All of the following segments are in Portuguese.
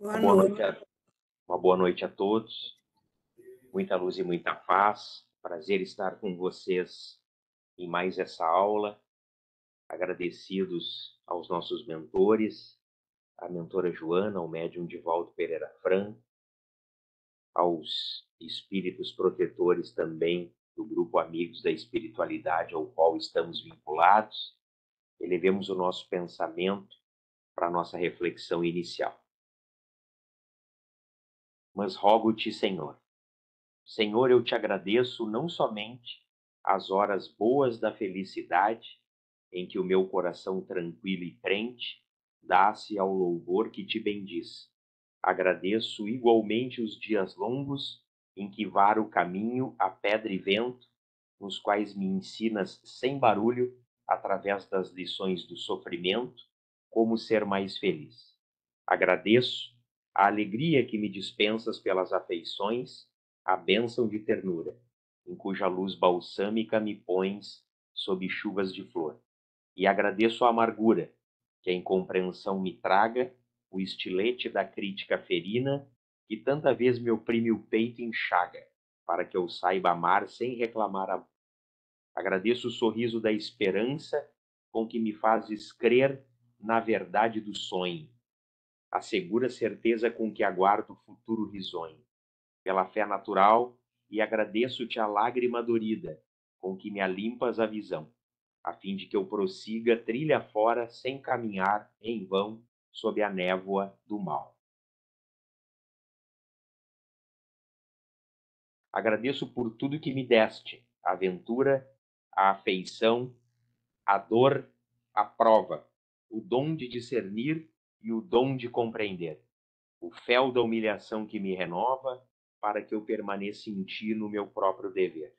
Boa Uma boa noite noite. uma boa noite a todos. Muita luz e muita paz. Prazer estar com vocês em mais essa aula. Agradecidos aos nossos mentores, a mentora Joana, ao médium Divaldo Pereira Franco, aos espíritos protetores também do grupo Amigos da Espiritualidade, ao qual estamos vinculados. Elevemos o nosso pensamento para a nossa reflexão inicial. Mas rogo-te, Senhor, eu te agradeço não somente as horas boas da felicidade, em que o meu coração tranquilo e crente dá-se ao louvor que te bendiz. Agradeço igualmente os dias longos em que varo o caminho a pedra e vento, nos quais me ensinas sem barulho, através das lições do sofrimento, como ser mais feliz. Agradeço a alegria que me dispensas pelas afeições, a bênção de ternura, em cuja luz balsâmica me pões sob chuvas de flor. E agradeço a amargura, que a incompreensão me traga, o estilete da crítica ferina, que tanta vez me oprime o peito e enxaga, para que eu saiba amar sem reclamar amor. Agradeço o sorriso da esperança, com que me fazes crer na verdade do sonho, a segura certeza com que aguardo o futuro risonho, pela fé natural, e agradeço-te a lágrima dorida, com que me alimpas a visão, a fim de que eu prossiga trilha fora sem caminhar em vão sob a névoa do mal. Agradeço por tudo que me deste, a aventura, a afeição, a dor, a prova, o dom de discernir e o dom de compreender, o fel da humilhação que me renova, para que eu permaneça em ti no meu próprio dever.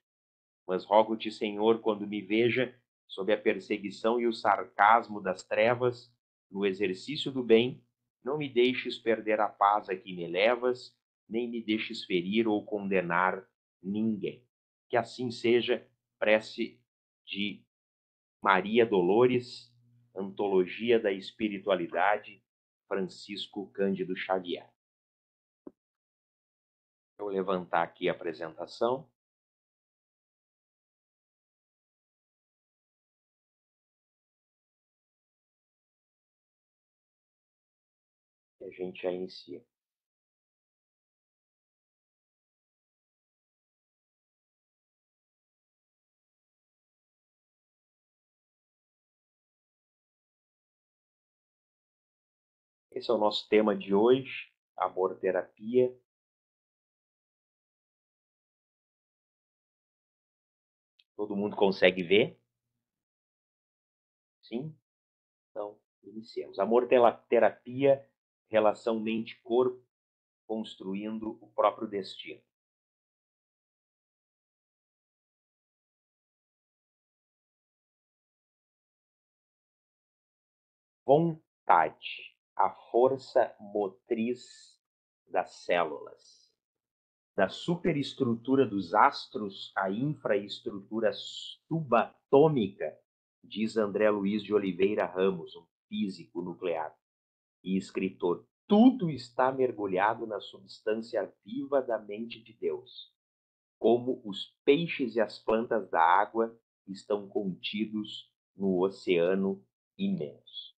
Mas rogo-te, Senhor, quando me veja sob a perseguição e o sarcasmo das trevas, no exercício do bem, não me deixes perder a paz a que me levas, nem me deixes ferir ou condenar ninguém. Que assim seja. Prece de Maria Dolores, Antologia da Espiritualidade, Francisco Cândido Xavier. Vou levantar aqui a apresentação. E a gente já inicia. Esse é o nosso tema de hoje, amor-terapia. Todo mundo consegue ver? Sim? Então, iniciemos. Amor-terapia, relação mente-corpo, construindo o próprio destino. Vontade, a força motriz das células. Da superestrutura dos astros à infraestrutura subatômica, diz André Luiz de Oliveira Ramos, um físico nuclear e escritor. Tudo está mergulhado na substância viva da mente de Deus, como os peixes e as plantas da água estão contidos no oceano imenso.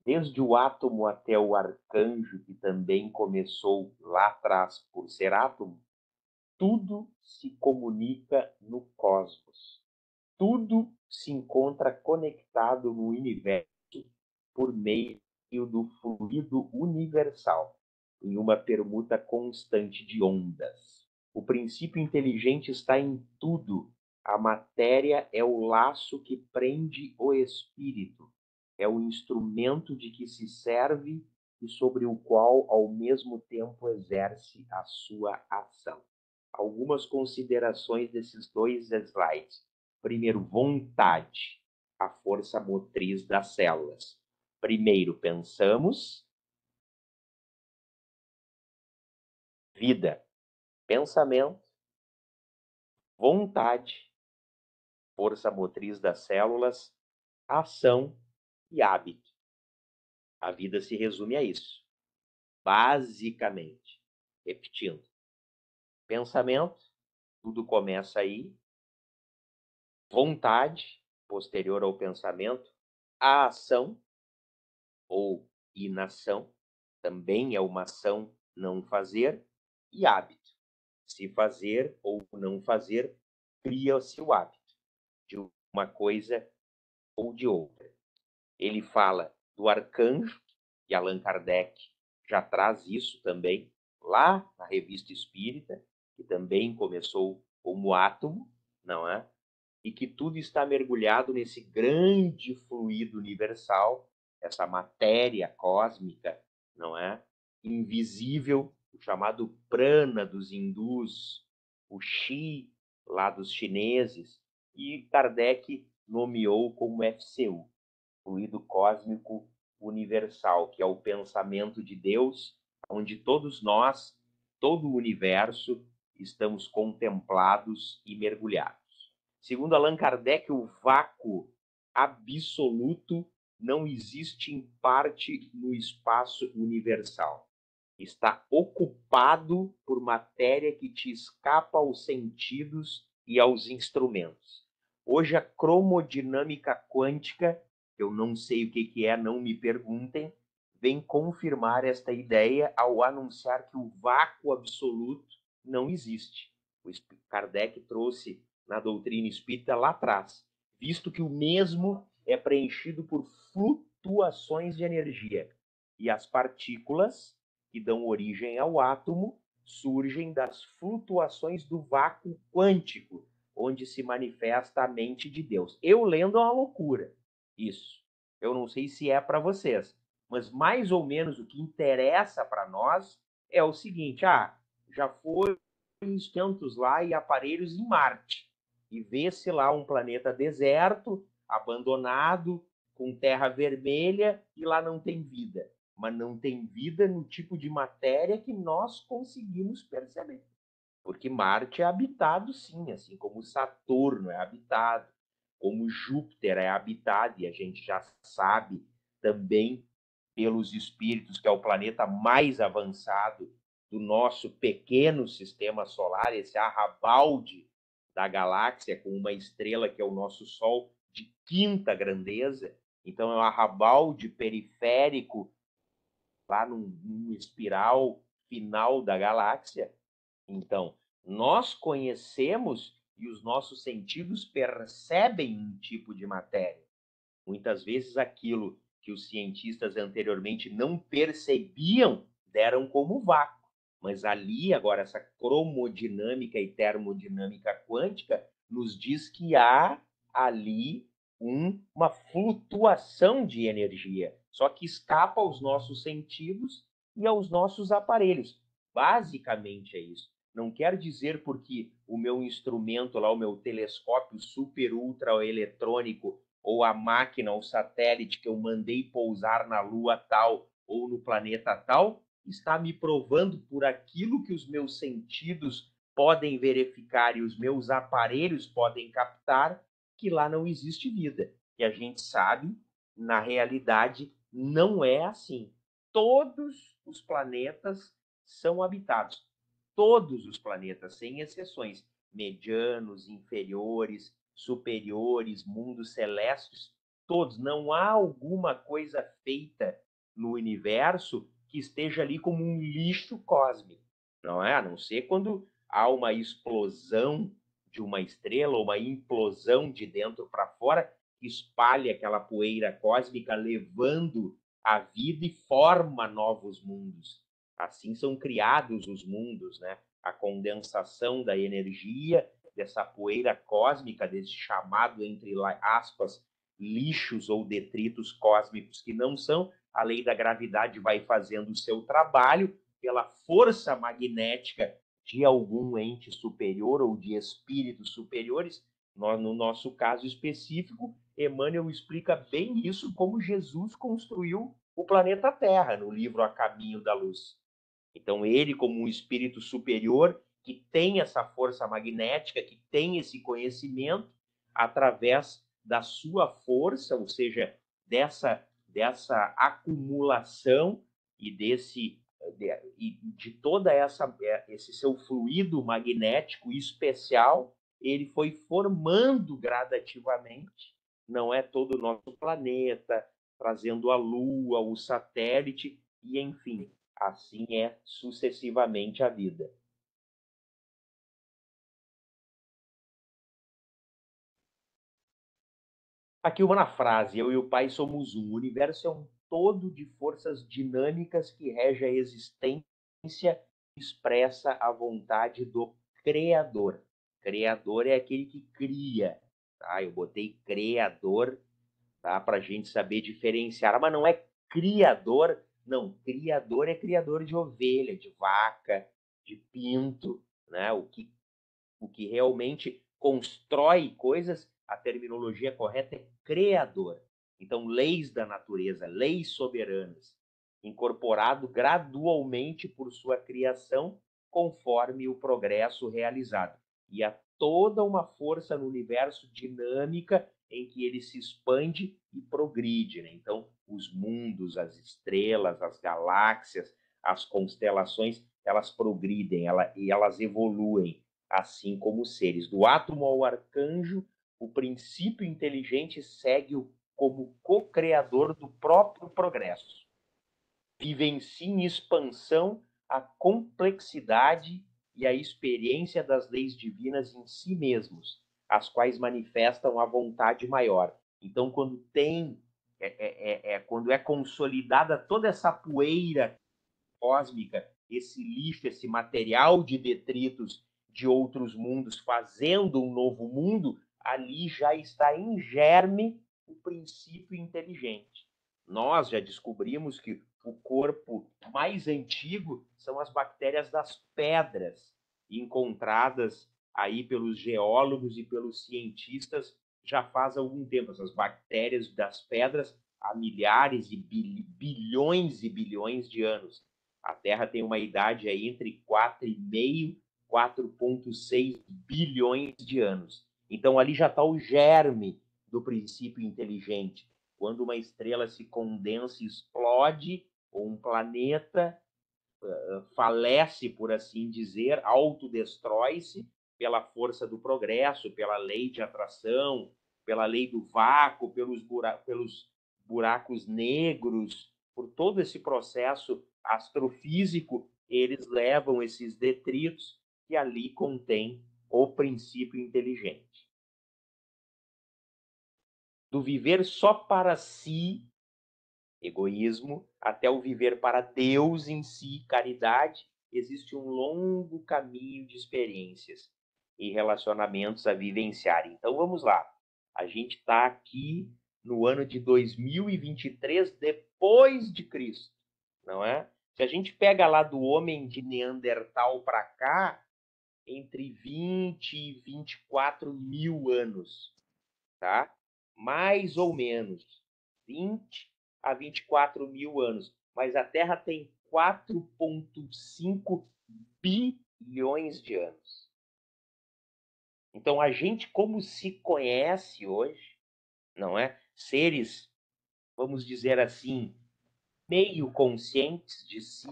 Desde o átomo até o arcanjo, que também começou lá atrás por ser átomo, tudo se comunica no cosmos. Tudo se encontra conectado no universo por meio do fluido universal, em uma permuta constante de ondas. O princípio inteligente está em tudo. A matéria é o laço que prende o espírito, é o instrumento de que se serve e sobre o qual, ao mesmo tempo, exerce a sua ação. Algumas considerações desses dois slides. Primeiro, vontade, a força motriz das células. Primeiro, pensamos, vida, pensamento, vontade, força motriz das células, ação e hábito. A vida se resume a isso. Basicamente, repetindo, pensamento, tudo começa aí, vontade, posterior ao pensamento, a ação ou inação, também é uma ação não fazer, e hábito. Se fazer ou não fazer, cria-se o hábito de uma coisa ou de outra. Ele fala do arcanjo, e Allan Kardec já traz isso também, lá na Revista Espírita, que também começou como átomo, não é? E que tudo está mergulhado nesse grande fluido universal, essa matéria cósmica, não é? Invisível, o chamado prana dos hindus, o chi lá dos chineses, e Kardec nomeou como FCU, fluido cósmico universal, que é o pensamento de Deus, onde todos nós, todo o universo, estamos contemplados e mergulhados. Segundo Allan Kardec, o vácuo absoluto não existe em parte no espaço universal. Está ocupado por matéria que te escapa aos sentidos e aos instrumentos. Hoje, a cromodinâmica quântica, eu não sei o que é, não me perguntem, vem confirmar esta ideia ao anunciar que o vácuo absoluto não existe. O Kardec trouxe na doutrina espírita lá atrás, visto que o mesmo é preenchido por flutuações de energia. E as partículas que dão origem ao átomo surgem das flutuações do vácuo quântico, onde se manifesta a mente de Deus. Eu lendo é uma loucura, isso. Eu não sei se é para vocês, mas mais ou menos o que interessa para nós é o seguinte: já foi instrumentos lá e aparelhos em Marte, e vê-se lá um planeta deserto, abandonado, com terra vermelha, e lá não tem vida. Mas não tem vida no tipo de matéria que nós conseguimos perceber. Porque Marte é habitado, sim, assim como Saturno é habitado, como Júpiter é habitado, e a gente já sabe também pelos espíritos que é o planeta mais avançado do nosso pequeno sistema solar, esse arrabalde da galáxia, com uma estrela que é o nosso Sol de quinta grandeza. Então, é um arrabalde periférico lá num espiral final da galáxia. Então, nós conhecemos e os nossos sentidos percebem um tipo de matéria. Muitas vezes aquilo que os cientistas anteriormente não percebiam deram como vácuo. Mas ali, agora, essa cromodinâmica e termodinâmica quântica nos diz que há ali uma flutuação de energia, só que escapa aos nossos sentidos e aos nossos aparelhos. Basicamente é isso. Não quer dizer porque o meu instrumento lá, o meu telescópio super ultra eletrônico, ou a máquina, ou satélite que eu mandei pousar na Lua tal ou no planeta tal, está me provando por aquilo que os meus sentidos podem verificar e os meus aparelhos podem captar que lá não existe vida. E a gente sabe, na realidade, não é assim. Todos os planetas são habitados. Todos os planetas, sem exceções, medianos, inferiores, superiores, mundos celestes, todos. Não há alguma coisa feita no universo que esteja ali como um lixo cósmico, não é? A não ser quando há uma explosão de uma estrela ou uma implosão de dentro para fora, que espalha aquela poeira cósmica, levando a vida e forma novos mundos. Assim são criados os mundos, né? A condensação da energia dessa poeira cósmica, desse chamado, entre aspas, lixos ou detritos cósmicos que não são, a lei da gravidade vai fazendo o seu trabalho pela força magnética de algum ente superior ou de espíritos superiores. No nosso caso específico, Emmanuel explica bem isso, como Jesus construiu o planeta Terra, no livro A Caminho da Luz. Então, ele, como um espírito superior, que tem essa força magnética, que tem esse conhecimento, através da sua força, ou seja, dessa acumulação e de toda esse seu fluido magnético especial, ele foi formando gradativamente, não é todo o nosso planeta, trazendo a Lua, o satélite, e enfim, assim é sucessivamente a vida. Aqui uma na frase: eu e o Pai somos um. O universo é um todo de forças dinâmicas que rege a existência e expressa a vontade do Criador. Criador é aquele que cria, tá? Eu botei Criador, tá? Para a gente saber diferenciar. Mas não é criador, não. Criador é criador de ovelha, de vaca, de pinto, né? O que realmente constrói coisas, a terminologia correta é criador. Então, leis da natureza, leis soberanas, incorporado gradualmente por sua criação, conforme o progresso realizado. E há toda uma força no universo dinâmica em que ele se expande e progride, né? Então, os mundos, as estrelas, as galáxias, as constelações, elas progridem, elas evoluem, assim como os seres. Do átomo ao arcanjo, o princípio inteligente segue como co-criador do próprio progresso. Vivencia em expansão a complexidade e a experiência das leis divinas em si mesmos, as quais manifestam a vontade maior. Então, quando quando é consolidada toda essa poeira cósmica, esse lixo, esse material de detritos de outros mundos fazendo um novo mundo, ali já está em germe o princípio inteligente. Nós já descobrimos que o corpo mais antigo são as bactérias das pedras, encontradas aí pelos geólogos e pelos cientistas já faz algum tempo. Essas bactérias das pedras há milhares e bilhões e bilhões de anos. A Terra tem uma idade aí entre 4,5 e 4,6 bilhões de anos. Então ali já está o germe do princípio inteligente. Quando uma estrela se condensa e explode, ou um planeta falece, por assim dizer, autodestrói-se pela força do progresso, pela lei de atração, pela lei do vácuo, pelos buracos negros, por todo esse processo astrofísico, eles levam esses detritos que ali contém o princípio inteligente. Do viver só para si, egoísmo, até o viver para Deus em si, caridade, existe um longo caminho de experiências e relacionamentos a vivenciar. Então vamos lá. A gente está aqui no ano de 2023 depois de Cristo, não é? Se a gente pega lá do homem de Neandertal para cá, entre 20 e 24 mil anos, tá? Mais ou menos 20 a 24 mil anos. Mas a Terra tem 4,5 bilhões de anos. Então, a gente, como se conhece hoje, não é? Seres, vamos dizer assim, meio conscientes de si,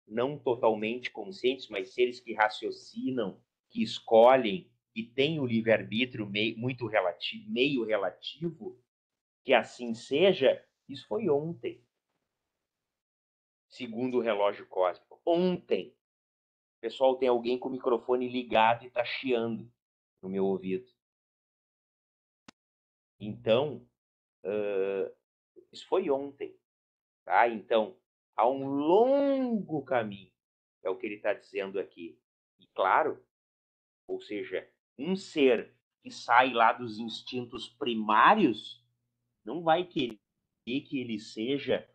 não totalmente conscientes, mas seres que raciocinam, que escolhem e têm o livre-arbítrio muito relativo, meio relativo, que assim seja, isso foi ontem, segundo o relógio cósmico. Ontem. Pessoal, tem alguém com o microfone ligado e tá chiando no meu ouvido. Então, isso foi ontem, tá? Então, há um longo caminho, é o que ele está dizendo aqui. E claro, ou seja, um ser que sai lá dos instintos primários não vai querer que ele seja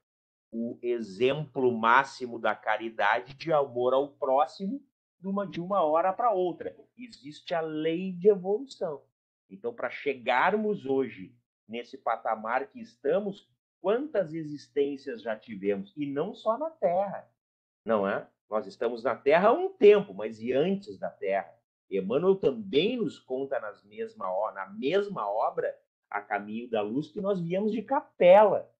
o exemplo máximo da caridade, de amor ao próximo, de uma hora para outra. Existe a lei de evolução. Então, para chegarmos hoje nesse patamar que estamos, quantas existências já tivemos? E não só na Terra, não é? Nós estamos na Terra há um tempo, mas e antes da Terra? Emmanuel também nos conta na mesma obra, A Caminho da Luz, que nós viemos de Capela,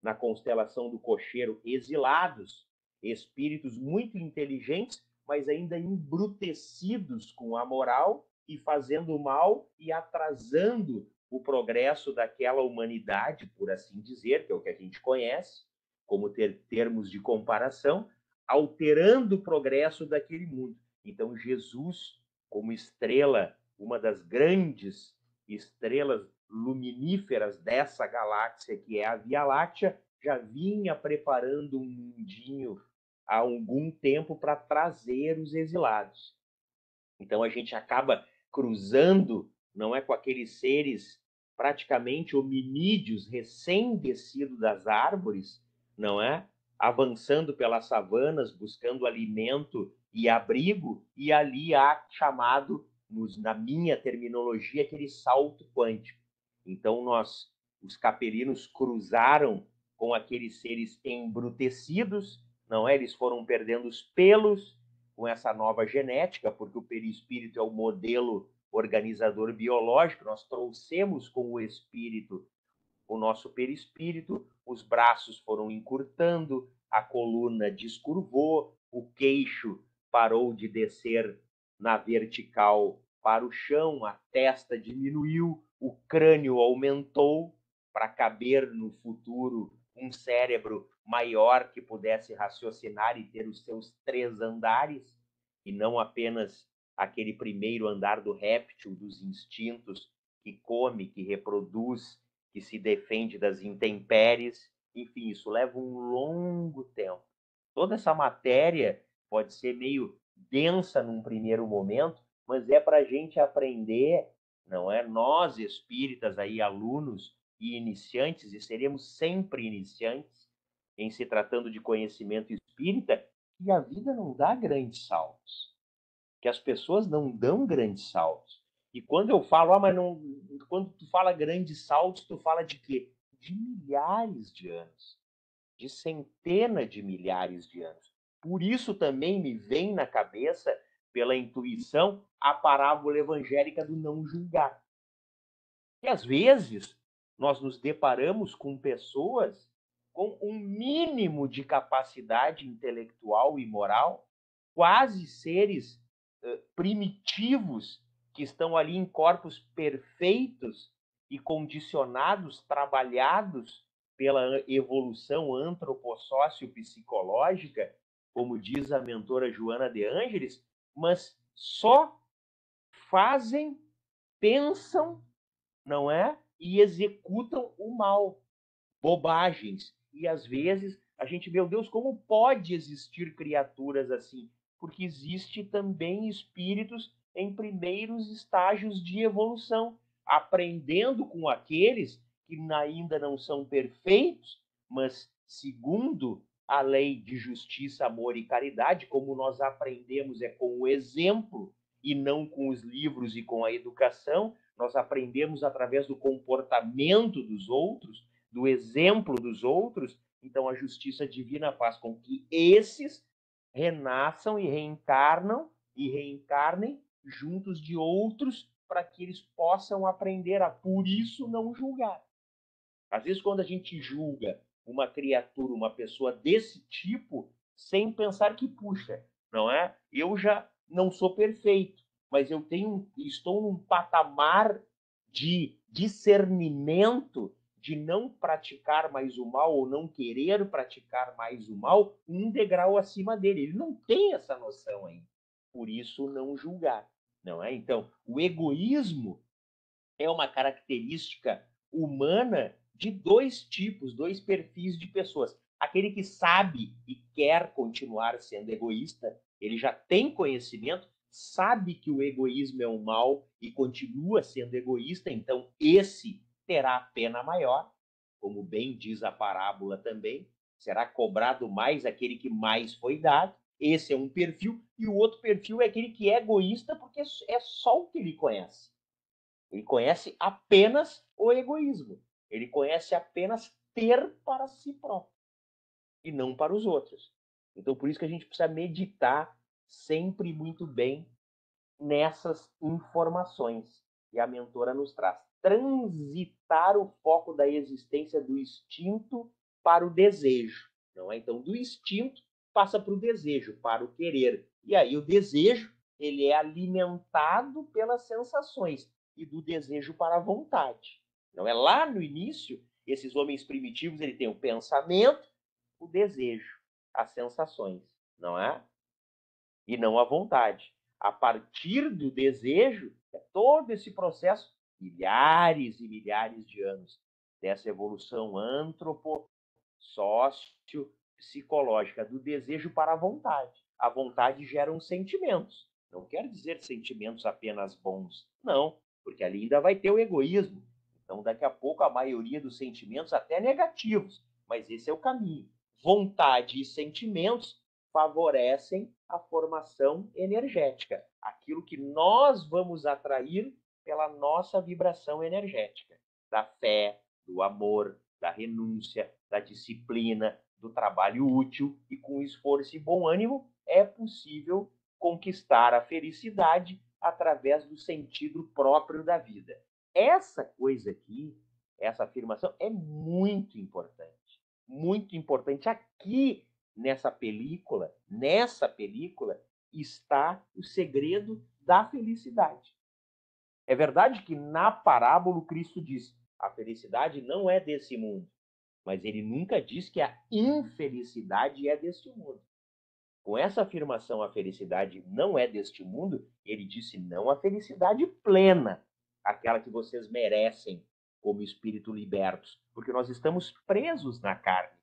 na constelação do Cocheiro, exilados. espíritos muito inteligentes, mas ainda embrutecidos com a moral e fazendo mal e atrasando o progresso daquela humanidade, por assim dizer, que é o que a gente conhece, como termos de comparação, alterando o progresso daquele mundo. Então, Jesus, como estrela, uma das grandes estrelas luminíferas dessa galáxia que é a Via Láctea, já vinha preparando um mundinho há algum tempo para trazer os exilados. Então a gente acaba cruzando, não é, com aqueles seres praticamente hominídeos, recém-descidos das árvores, não é? Avançando pelas savanas, buscando alimento e abrigo, e ali há chamado, na minha terminologia, aquele salto quântico. Então os capelinos, cruzaram com aqueles seres embrutecidos, não é? Eles foram perdendo os pelos com essa nova genética, porque o perispírito é o modelo organizador biológico, nós trouxemos com o espírito o nosso perispírito, os braços foram encurtando, a coluna descurvou, o queixo parou de descer na vertical para o chão, a testa diminuiu, o crânio aumentou para caber no futuro um cérebro maior que pudesse raciocinar e ter os seus 3 andares, e não apenas aquele primeiro andar do réptil, dos instintos, que come, que reproduz, que se defende das intempéries. Enfim, isso leva um longo tempo. Toda essa matéria pode ser meio densa num primeiro momento, mas é para a gente aprender, não é? Nós, espíritas, aí, alunos e iniciantes, e seremos sempre iniciantes em se tratando de conhecimento espírita, que a vida não dá grandes saltos, que as pessoas não dão grandes saltos. E quando eu falo, mas não, quando tu fala grandes saltos, tu fala de quê? De milhares de anos, de centenas de milhares de anos. Por isso também me vem na cabeça, pela intuição, a parábola evangélica do não julgar. E às vezes nós nos deparamos com pessoas com um mínimo de capacidade intelectual e moral, quase seres primitivos, que estão ali em corpos perfeitos e condicionados, trabalhados pela evolução antropossócio-psicológica, como diz a mentora Joana de Ângeles, mas só fazem, pensam, não é? E executam o mal, bobagens. E às vezes a gente, meu Deus, como pode existir criaturas assim? Porque existe também espíritos em primeiros estágios de evolução, aprendendo com aqueles que ainda não são perfeitos, mas segundo a lei de justiça, amor e caridade, como nós aprendemos é com o exemplo e não com os livros e com a educação, nós aprendemos através do comportamento dos outros, do exemplo dos outros. Então a justiça divina faz com que esses renasçam e reencarnem juntos de outros, para que eles possam aprender a, por isso, não julgar. Às vezes, quando a gente julga uma criatura, uma pessoa desse tipo, sem pensar que, puxa, não é? Eu já não sou perfeito, mas estou num patamar de discernimento, de não praticar mais o mal ou não querer praticar mais o mal, um degrau acima dele. Ele não tem essa noção ainda. Por isso, não julgar, não é? Então, o egoísmo é uma característica humana de 2 tipos, 2 perfis de pessoas. Aquele que sabe e quer continuar sendo egoísta, ele já tem conhecimento, sabe que o egoísmo é um mal e continua sendo egoísta, então esse terá pena maior, como bem diz a parábola também, será cobrado mais aquele que mais foi dado. Esse é um perfil, e o outro perfil é aquele que é egoísta porque é só o que ele conhece. Ele conhece apenas o egoísmo. Ele conhece apenas ter para si próprio e não para os outros. Então, por isso que a gente precisa meditar sempre muito bem nessas informações que a mentora nos traz. Transitar o foco da existência do instinto para o desejo. Não é? Então, do instinto passa para o desejo, para o querer. E aí o desejo, ele é alimentado pelas sensações, e do desejo para a vontade. Não é lá no início, esses homens primitivos, ele tem o pensamento, o desejo, as sensações, não é? E não a vontade. A partir do desejo, é todo esse processo, milhares e milhares de anos, dessa evolução sócio-psicológica, do desejo para a vontade. A vontade gera uns sentimentos. Não quer dizer sentimentos apenas bons. Não, porque ali ainda vai ter o egoísmo. Então, daqui a pouco, a maioria dos sentimentos até negativos. Mas esse é o caminho. Vontade e sentimentos favorecem a formação energética. Aquilo que nós vamos atrair pela nossa vibração energética. Da fé, do amor, da renúncia, da disciplina, do trabalho útil, e com esforço e bom ânimo é possível conquistar a felicidade através do sentido próprio da vida. Essa coisa aqui, essa afirmação é muito importante. Muito importante. Aqui nessa película está o segredo da felicidade. É verdade que na parábola o Cristo diz: a felicidade não é desse mundo, mas ele nunca diz que a infelicidade é deste mundo. Com essa afirmação, a felicidade não é deste mundo, ele disse não a felicidade plena, aquela que vocês merecem como espírito libertos, porque nós estamos presos na carne.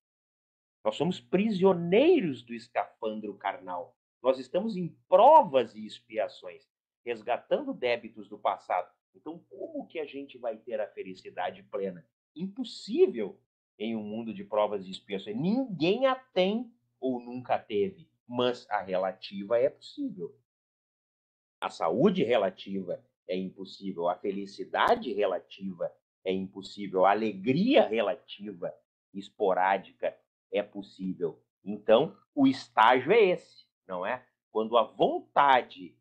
Nós somos prisioneiros do escafandro carnal. Nós estamos em provas e expiações, resgatando débitos do passado. Então, como que a gente vai ter a felicidade plena? Impossível em um mundo de provas e expiações. Ninguém a tem ou nunca teve, mas a relativa é possível. A saúde relativa é impossível, a felicidade relativa é impossível, a alegria relativa, esporádica, é possível. Então, o estágio é esse, não é? Quando a vontade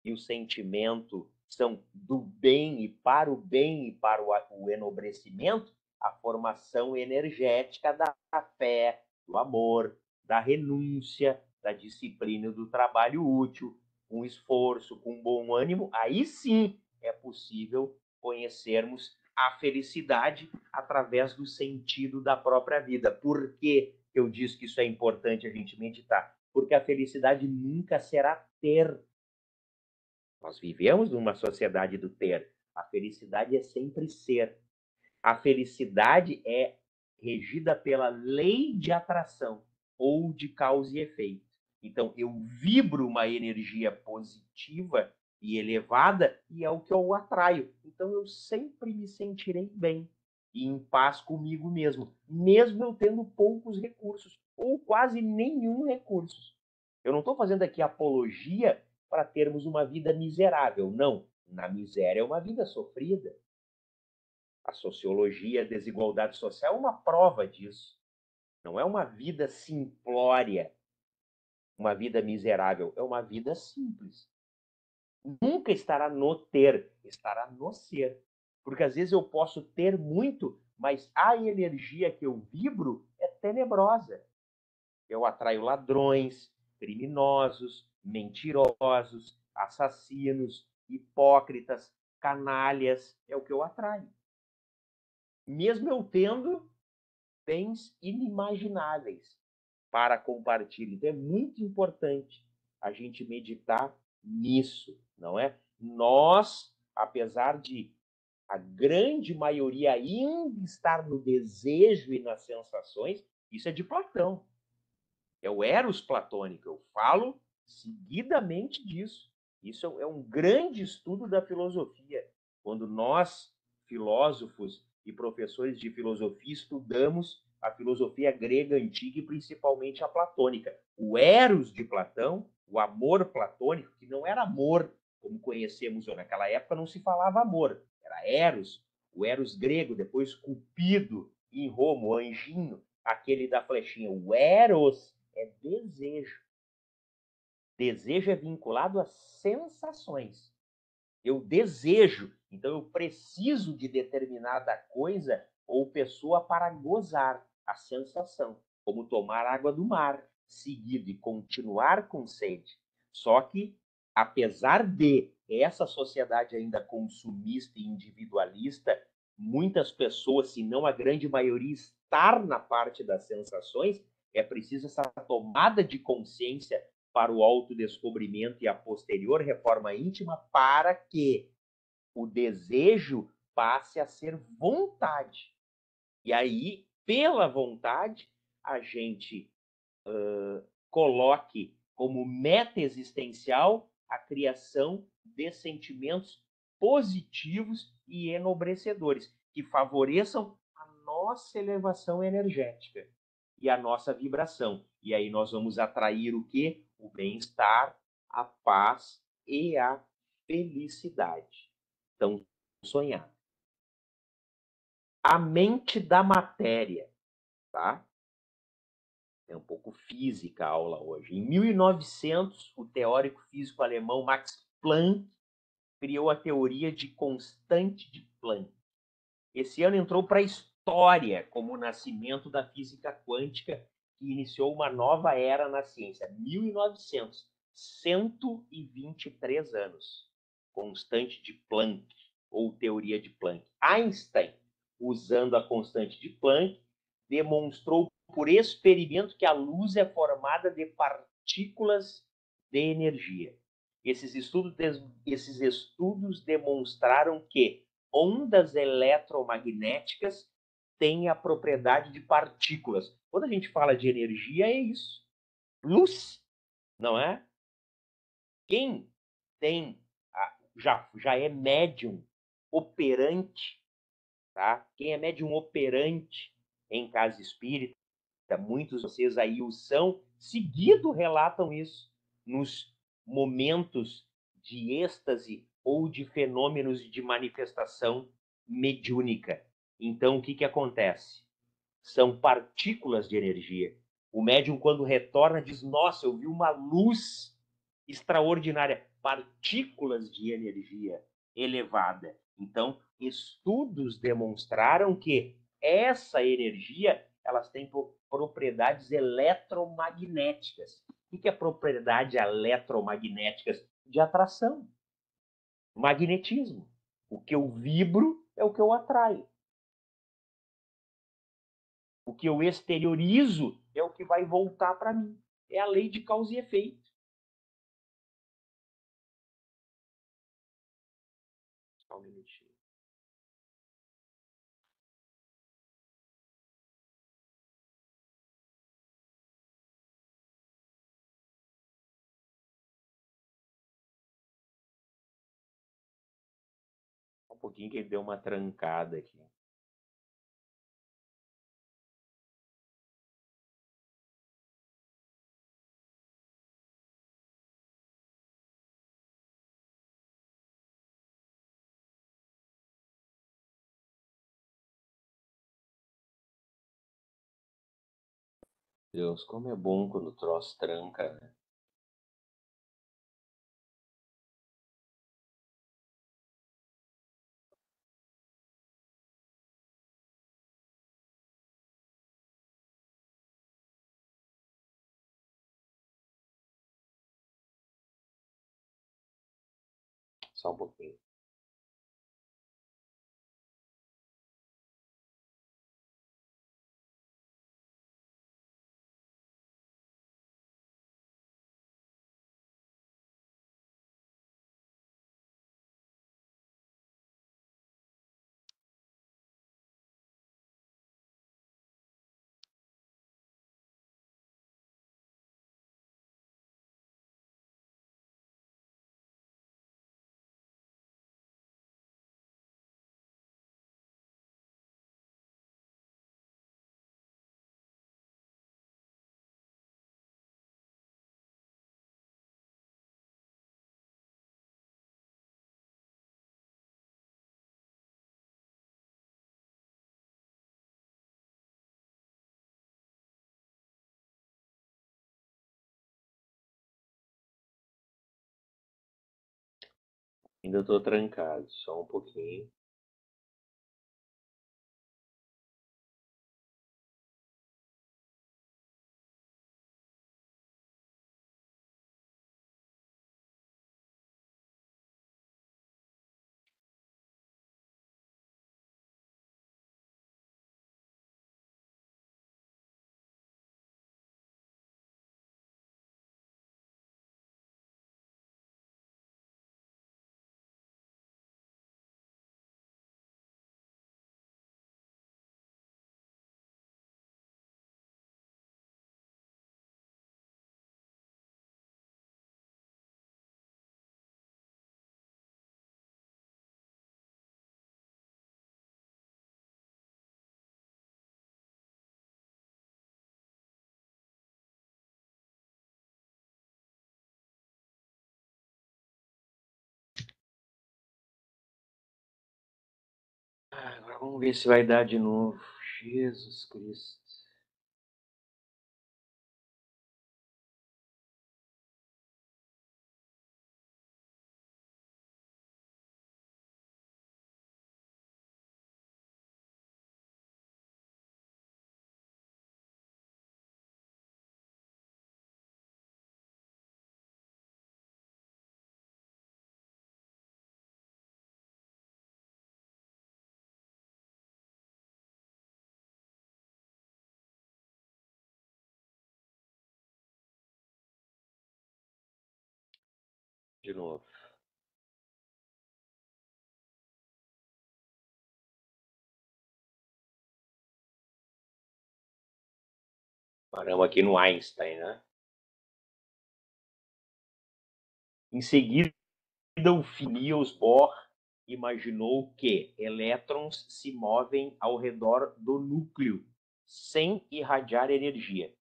e o sentimento são do bem e para o enobrecimento, a formação energética da fé, do amor, da renúncia, da disciplina e do trabalho útil, com esforço, com bom ânimo, aí sim é possível conhecermos a felicidade através do sentido da própria vida. Por que eu disse que isso é importante a gente meditar? Porque a felicidade nunca será ter. Nós vivemos numa sociedade do ter. A felicidade é sempre ser. A felicidade é regida pela lei de atração ou de causa e efeito. Então, eu vibro uma energia positiva e elevada e é o que eu atraio. Então, eu sempre me sentirei bem e em paz comigo mesmo eu tendo poucos recursos ou quase nenhum recurso. Eu não estou fazendo aqui apologia para termos uma vida miserável. Não. Na miséria é uma vida sofrida. A sociologia, a desigualdade social é uma prova disso. Não é uma vida simplória, uma vida miserável, é uma vida simples. Nunca estará no ter, estará no ser. Porque às vezes eu posso ter muito, mas a energia que eu vibro é tenebrosa. Eu atraio ladrões, criminosos, mentirosos, assassinos, hipócritas, canalhas, é o que eu atraio. Mesmo eu tendo bens inimagináveis para compartilhar. Então é muito importante a gente meditar nisso, não é? Nós, apesar de a grande maioria ainda estar no desejo e nas sensações, isso é de Platão. É o eros platônico. Eu falo seguidamente disso. Isso é um grande estudo da filosofia. Quando nós, filósofos e professores de filosofia, estudamos a filosofia grega antiga e principalmente a platônica. O eros de Platão, o amor platônico, que não era amor como conhecemos hoje. Naquela época não se falava amor, era eros, o eros grego, depois Cupido em Roma, o anjinho, aquele da flechinha. O eros é desejo. Desejo é vinculado a sensações. Eu desejo, então eu preciso de determinada coisa ou pessoa para gozar a sensação, como tomar água do mar. seguido e continuar com sede. Só que, apesar de essa sociedade ainda consumista e individualista, muitas pessoas, se não a grande maioria, estar na parte das sensações, é preciso essa tomada de consciência para o autodescobrimento e a posterior reforma íntima para que o desejo passe a ser vontade. E aí, pela vontade, a gente coloque como meta existencial a criação de sentimentos positivos e enobrecedores, que favoreçam a nossa elevação energética e a nossa vibração. E aí nós vamos atrair o quê? O bem-estar, a paz e a felicidade. Então, sonhar. A mente da matéria, tá? É um pouco física a aula hoje. Em 1900, o teórico físico alemão Max Planck criou a teoria de constante de Planck. Esse ano entrou para a história como o nascimento da física quântica, que iniciou uma nova era na ciência. 1900, 123 anos. Constante de Planck, ou teoria de Planck. Einstein, usando a constante de Planck, demonstrou por experimento que a luz é formada de partículas de energia. Esses estudos demonstraram que ondas eletromagnéticas têm a propriedade de partículas. Quando a gente fala de energia, é isso. Luz, não é? Quem tem, já é médium operante, tá? Quem é médium operante em casa espírita, muitos de vocês aí o são, seguido relatam isso nos momentos de êxtase ou de fenômenos de manifestação mediúnica. Então, o que acontece? São partículas de energia. O médium, quando retorna, diz: Nossa, eu vi uma luz extraordinária. Partículas de energia elevada. Então, estudos demonstraram que essa energia elas têm propriedades eletromagnéticas. O que é propriedade eletromagnéticas? De atração. Magnetismo. O que eu vibro é o que eu atraio. O que eu exteriorizo é o que vai voltar para mim. É a lei de causa e efeito. Só um minutinho. Um pouquinho que ele deu uma trancada aqui. Deus, como é bom quando o troço tranca, né? Só um pouquinho. Ainda estou trancado, só um pouquinho. Vamos ver se vai dar de novo. Jesus Cristo. De novo. Paramos aqui no Einstein, né? Em seguida, o Niels Bohr imaginou que elétrons se movem ao redor do núcleo sem irradiar energia.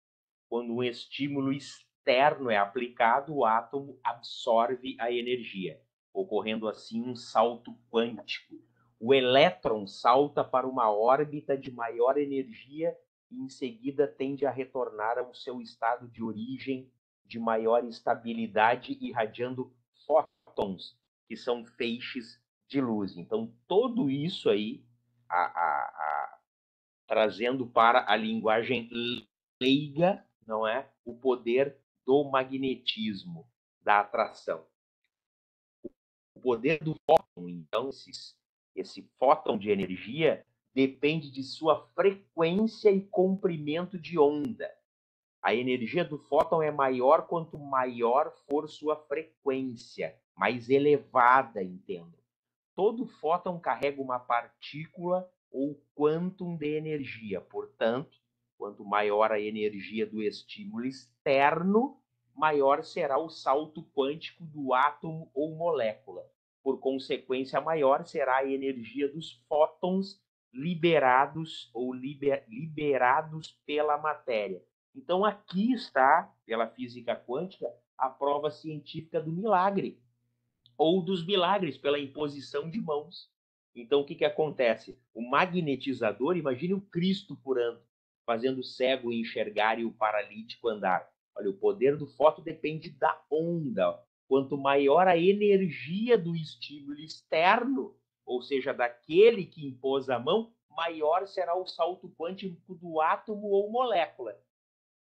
Quando um estímulo externo é aplicado, o átomo absorve a energia, ocorrendo assim um salto quântico. O elétron salta para uma órbita de maior energia e em seguida tende a retornar ao seu estado de origem de maior estabilidade, irradiando fótons, que são feixes de luz. Então, tudo isso aí, trazendo para a linguagem leiga, não é? O poder do magnetismo, da atração. O poder do fóton, então, esse fóton de energia depende de sua frequência e comprimento de onda. A energia do fóton é maior quanto maior for sua frequência, mais elevada, entendo. Todo fóton carrega uma partícula ou quantum de energia. Portanto, quanto maior a energia do estímulo externo, maior será o salto quântico do átomo ou molécula. Por consequência, maior será a energia dos fótons liberados ou liberados pela matéria. Então, aqui está, pela física quântica, a prova científica do milagre ou dos milagres pela imposição de mãos. Então, o que, que acontece? O magnetizador, imagine o Cristo curando, fazendo o cego enxergar e o paralítico andar. Olha, o poder do fóton depende da onda. Quanto maior a energia do estímulo externo, ou seja, daquele que impôs a mão, maior será o salto quântico do átomo ou molécula.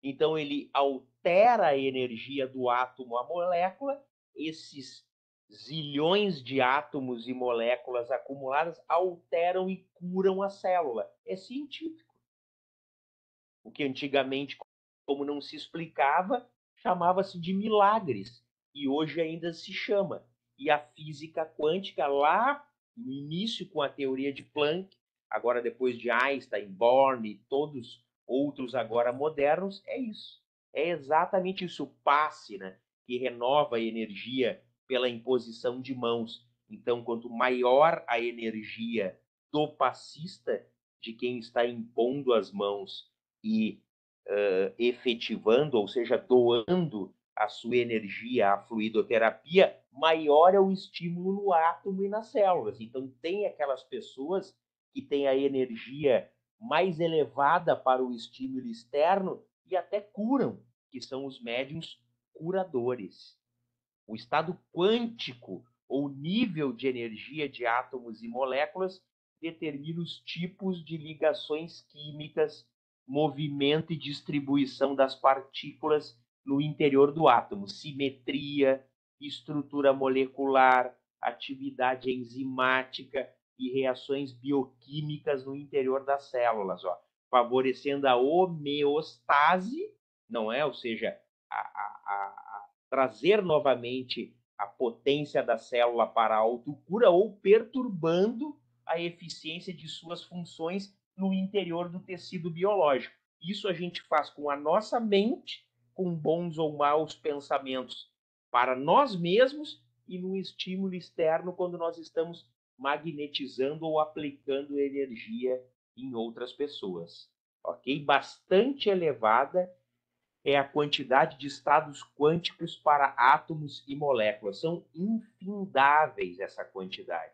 Então, ele altera a energia do átomo à molécula, esses zilhões de átomos e moléculas acumuladas alteram e curam a célula. É científico. O que antigamente, como não se explicava, chamava-se de milagres. E hoje ainda se chama. E a física quântica, lá no início com a teoria de Planck, agora depois de Einstein, Born e todos outros agora modernos, é isso. É exatamente isso, o passe, né, que renova a energia pela imposição de mãos. Então, quanto maior a energia do passista, de quem está impondo as mãos e efetivando, ou seja, doando a sua energia à fluidoterapia, maior é o estímulo no átomo e nas células. Então, tem aquelas pessoas que têm a energia mais elevada para o estímulo externo e até curam, que são os médiums curadores. O estado quântico, ou nível de energia de átomos e moléculas, determina os tipos de ligações químicas, movimento e distribuição das partículas no interior do átomo, simetria, estrutura molecular, atividade enzimática e reações bioquímicas no interior das células, ó, favorecendo a homeostase, não é? Ou seja, a trazer novamente a potência da célula para a autocura ou perturbando a eficiência de suas funções no interior do tecido biológico. Isso a gente faz com a nossa mente, com bons ou maus pensamentos para nós mesmos e no estímulo externo quando nós estamos magnetizando ou aplicando energia em outras pessoas. Ok? Bastante elevada é a quantidade de estados quânticos para átomos e moléculas. São infindáveis essa quantidade.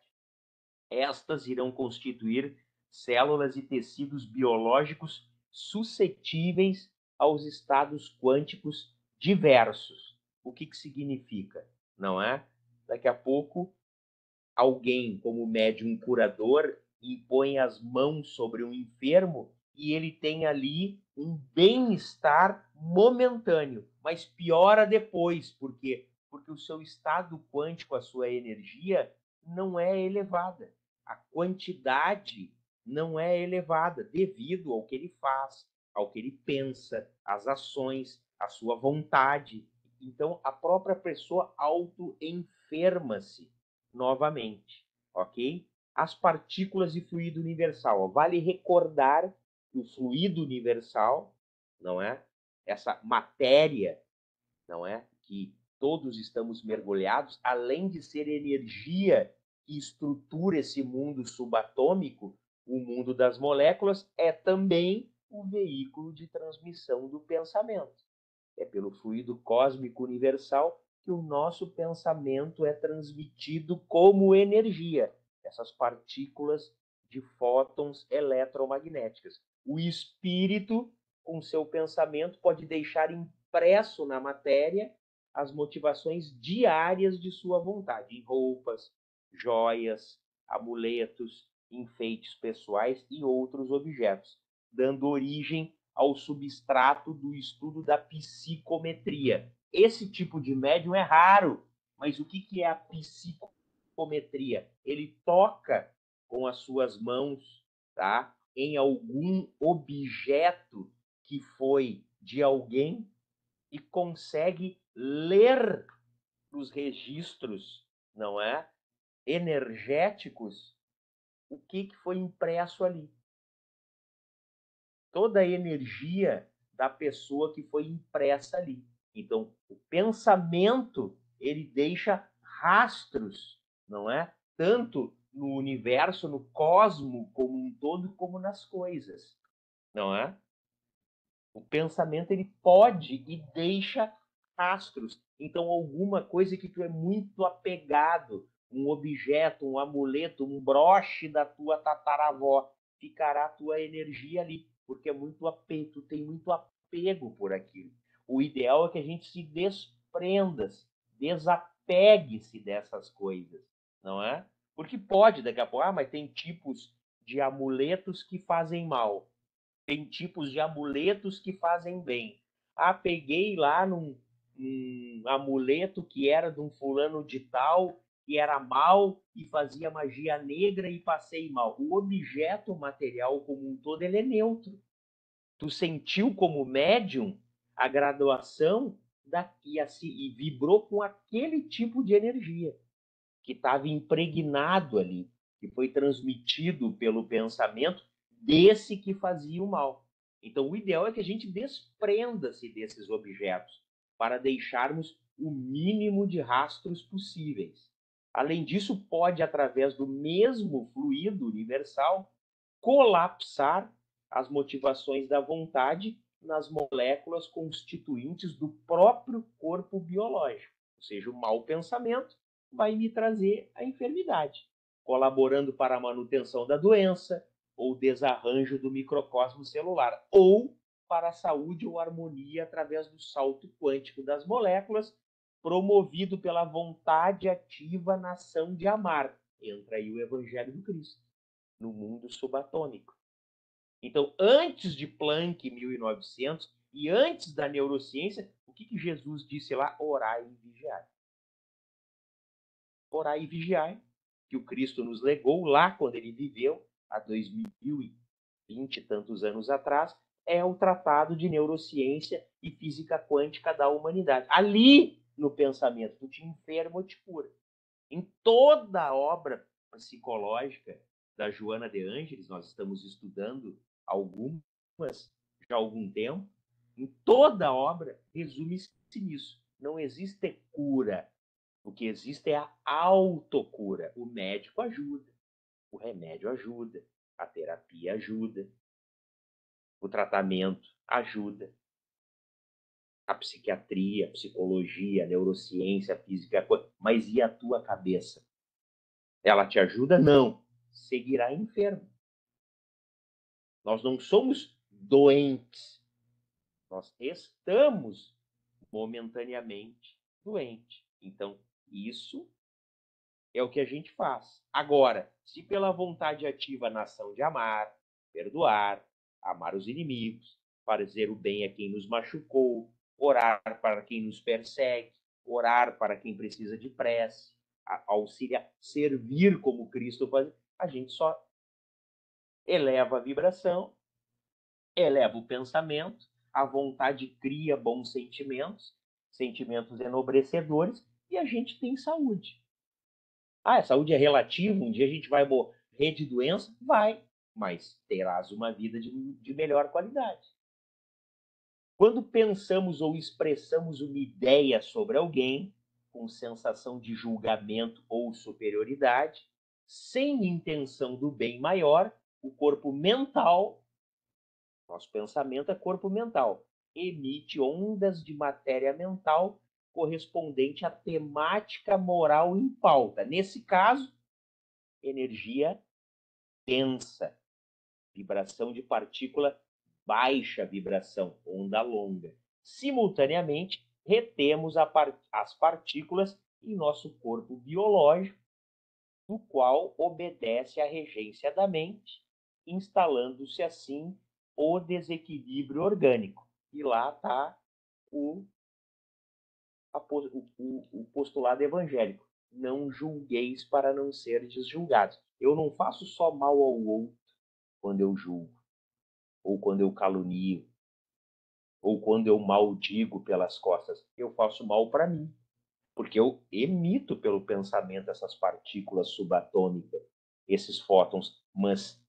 Estas irão constituir células e tecidos biológicos suscetíveis aos estados quânticos diversos. O que significa? Não é? Daqui a pouco, alguém, como médium curador, impõe as mãos sobre um enfermo e ele tem ali um bem-estar momentâneo, mas piora depois. Por quê? Porque o seu estado quântico, a sua energia, não é elevada. A quantidade não é elevada devido ao que ele faz, ao que ele pensa, às ações, à sua vontade. Então, a própria pessoa auto-enferma-se novamente, ok? As partículas de fluido universal. Vale recordar que o fluido universal, não é? Essa matéria, não é? Que todos estamos mergulhados, além de ser energia que estrutura esse mundo subatômico, o mundo das moléculas é também o veículo de transmissão do pensamento. É pelo fluido cósmico universal que o nosso pensamento é transmitido como energia, essas partículas de fótons eletromagnéticas. O espírito, com seu pensamento, pode deixar impresso na matéria as motivações diárias de sua vontade, em roupas, joias, amuletos, enfeites pessoais e outros objetos, dando origem ao substrato do estudo da psicometria. Esse tipo de médium é raro, mas o que é a psicometria? Ele toca com as suas mãos, tá, em algum objeto que foi de alguém e consegue ler os registros, não é, energéticos, o que foi impresso ali. Toda a energia da pessoa que foi impressa ali. Então, o pensamento, ele deixa rastros, não é? Tanto no universo, no cosmo como um todo, como nas coisas, não é? O pensamento, ele pode e deixa rastros. Então, alguma coisa que tu é muito apegado, um objeto, um amuleto, um broche da tua tataravó, ficará a tua energia ali, porque é muito apego, tu tem muito apego por aquilo. O ideal é que a gente se desprenda, desapegue-se dessas coisas, não é? Porque pode, daqui a pouco, mas tem tipos de amuletos que fazem mal. Tem tipos de amuletos que fazem bem. Ah, peguei lá num amuleto que era de um fulano de tal, que era mal e fazia magia negra e passei mal. O objeto material como um todo, ele é neutro. Tu sentiu como médium a graduação e vibrou com aquele tipo de energia que estava impregnado ali, que foi transmitido pelo pensamento desse que fazia o mal. Então, o ideal é que a gente desprenda-se desses objetos para deixarmos o mínimo de rastros possíveis. Além disso, pode, através do mesmo fluido universal, colapsar as motivações da vontade nas moléculas constituintes do próprio corpo biológico. Ou seja, o mau pensamento vai me trazer a enfermidade, colaborando para a manutenção da doença ou desarranjo do microcosmo celular, ou para a saúde ou harmonia através do salto quântico das moléculas, promovido pela vontade ativa na ação de amar. Entra aí o Evangelho do Cristo, no mundo subatômico. Então, antes de Planck, 1900, e antes da neurociência, o que Jesus disse lá? Orai e vigiai. Orai e vigiai, que o Cristo nos legou lá quando ele viveu, há 2020 e tantos anos atrás, é o Tratado de Neurociência e Física Quântica da Humanidade. Ali, no pensamento, tu te enferma ou te cura. Em toda a obra psicológica da Joana de Ângeles, nós estamos estudando algumas já há algum tempo, em toda a obra resume-se nisso. Não existe cura. O que existe é a autocura. O médico ajuda, o remédio ajuda, a terapia ajuda, o tratamento ajuda, a psiquiatria, a psicologia, a neurociência, a física, mas e a tua cabeça? Ela te ajuda? Não. Seguirá enfermo. Nós não somos doentes. Nós estamos momentaneamente doentes. Então, isso é o que a gente faz. Agora, se pela vontade ativa na ação de amar, perdoar, amar os inimigos, fazer o bem a quem nos machucou, orar para quem nos persegue, orar para quem precisa de prece, auxiliar, servir como Cristo faz, a gente só eleva a vibração, eleva o pensamento, a vontade cria bons sentimentos, sentimentos enobrecedores, e a gente tem saúde. Ah, a saúde é relativa, um dia a gente vai morrer de doença? Vai, mas terás uma vida de melhor qualidade. Quando pensamos ou expressamos uma ideia sobre alguém, com sensação de julgamento ou superioridade, sem intenção do bem maior, o corpo mental, nosso pensamento é corpo mental, emite ondas de matéria mental correspondente à temática moral em pauta. Nesse caso, energia densa, vibração de partícula baixa vibração, onda longa. Simultaneamente, retemos as partículas em nosso corpo biológico, no qual obedece à regência da mente, instalando-se assim o desequilíbrio orgânico. E lá está o postulado evangélico. Não julgueis para não seres julgados. Eu não faço só mal ao outro quando eu julgo, ou quando eu calunio, ou quando eu maldigo pelas costas. Eu faço mal para mim, porque eu emito pelo pensamento essas partículas subatômicas, esses fótons, mas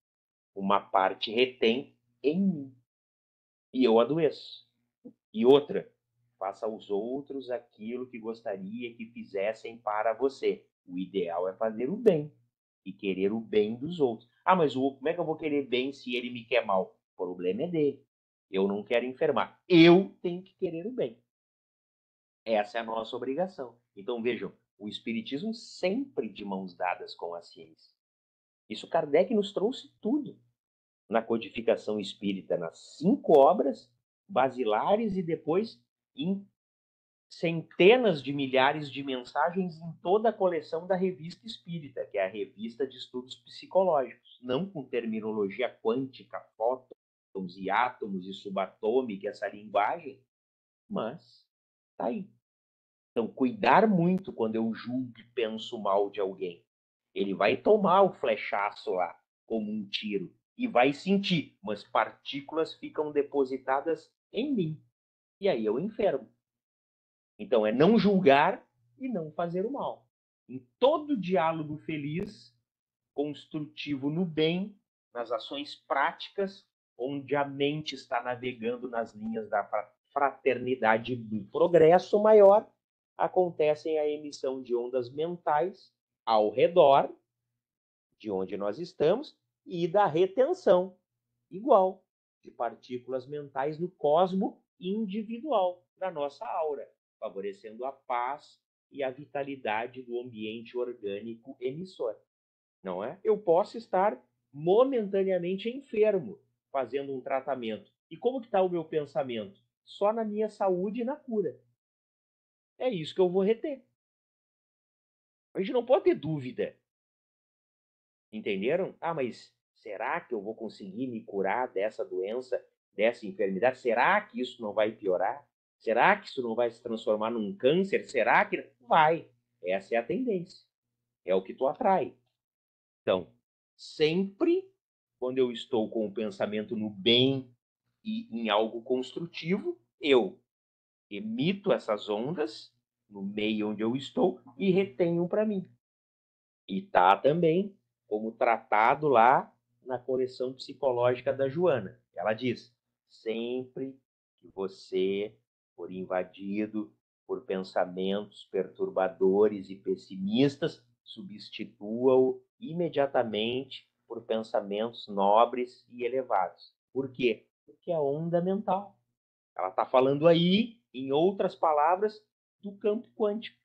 uma parte retém em mim e eu adoeço. E outra, faça aos outros aquilo que gostaria que fizessem para você. O ideal é fazer o bem e querer o bem dos outros. Ah, mas como é que eu vou querer bem se ele me quer mal? O problema é dele. Eu não quero enfermar. Eu tenho que querer o bem. Essa é a nossa obrigação. Então, vejam, o Espiritismo sempre de mãos dadas com a ciência. Isso Kardec nos trouxe tudo na codificação espírita, nas 5 obras basilares e depois em centenas de milhares de mensagens em toda a coleção da Revista Espírita, que é a revista de estudos psicológicos, não com terminologia quântica, fótons e átomos e subatômica, essa linguagem, mas tá aí. Então, cuidar muito quando eu julgo e penso mal de alguém. Ele vai tomar o flechaço lá, como um tiro, e vai sentir, mas partículas ficam depositadas em mim. E aí eu enfermo. Então, é não julgar e não fazer o mal. Em todo diálogo feliz, construtivo no bem, nas ações práticas, onde a mente está navegando nas linhas da fraternidade do progresso maior, acontecem a emissão de ondas mentais ao redor de onde nós estamos e da retenção, igual, de partículas mentais no cosmo individual da nossa aura, favorecendo a paz e a vitalidade do ambiente orgânico emissor. Não é? Eu posso estar momentaneamente enfermo fazendo um tratamento. E como que está o meu pensamento? Só na minha saúde e na cura. É isso que eu vou reter. A gente não pode ter dúvida. Entenderam? Ah, mas será que eu vou conseguir me curar dessa doença, dessa enfermidade? Será que isso não vai piorar? Será que isso não vai se transformar num câncer? Será que vai? Essa é a tendência. É o que tu atrai. Então, sempre quando eu estou com o pensamento no bem e em algo construtivo, eu emito essas ondas no meio onde eu estou e retenho para mim. E tá também como tratado lá na coleção psicológica da Joana. Ela diz: sempre que você for invadido por pensamentos perturbadores e pessimistas, substitua-o imediatamente por pensamentos nobres e elevados. Por quê? Porque é onda mental. Ela está falando aí, em outras palavras, do campo quântico,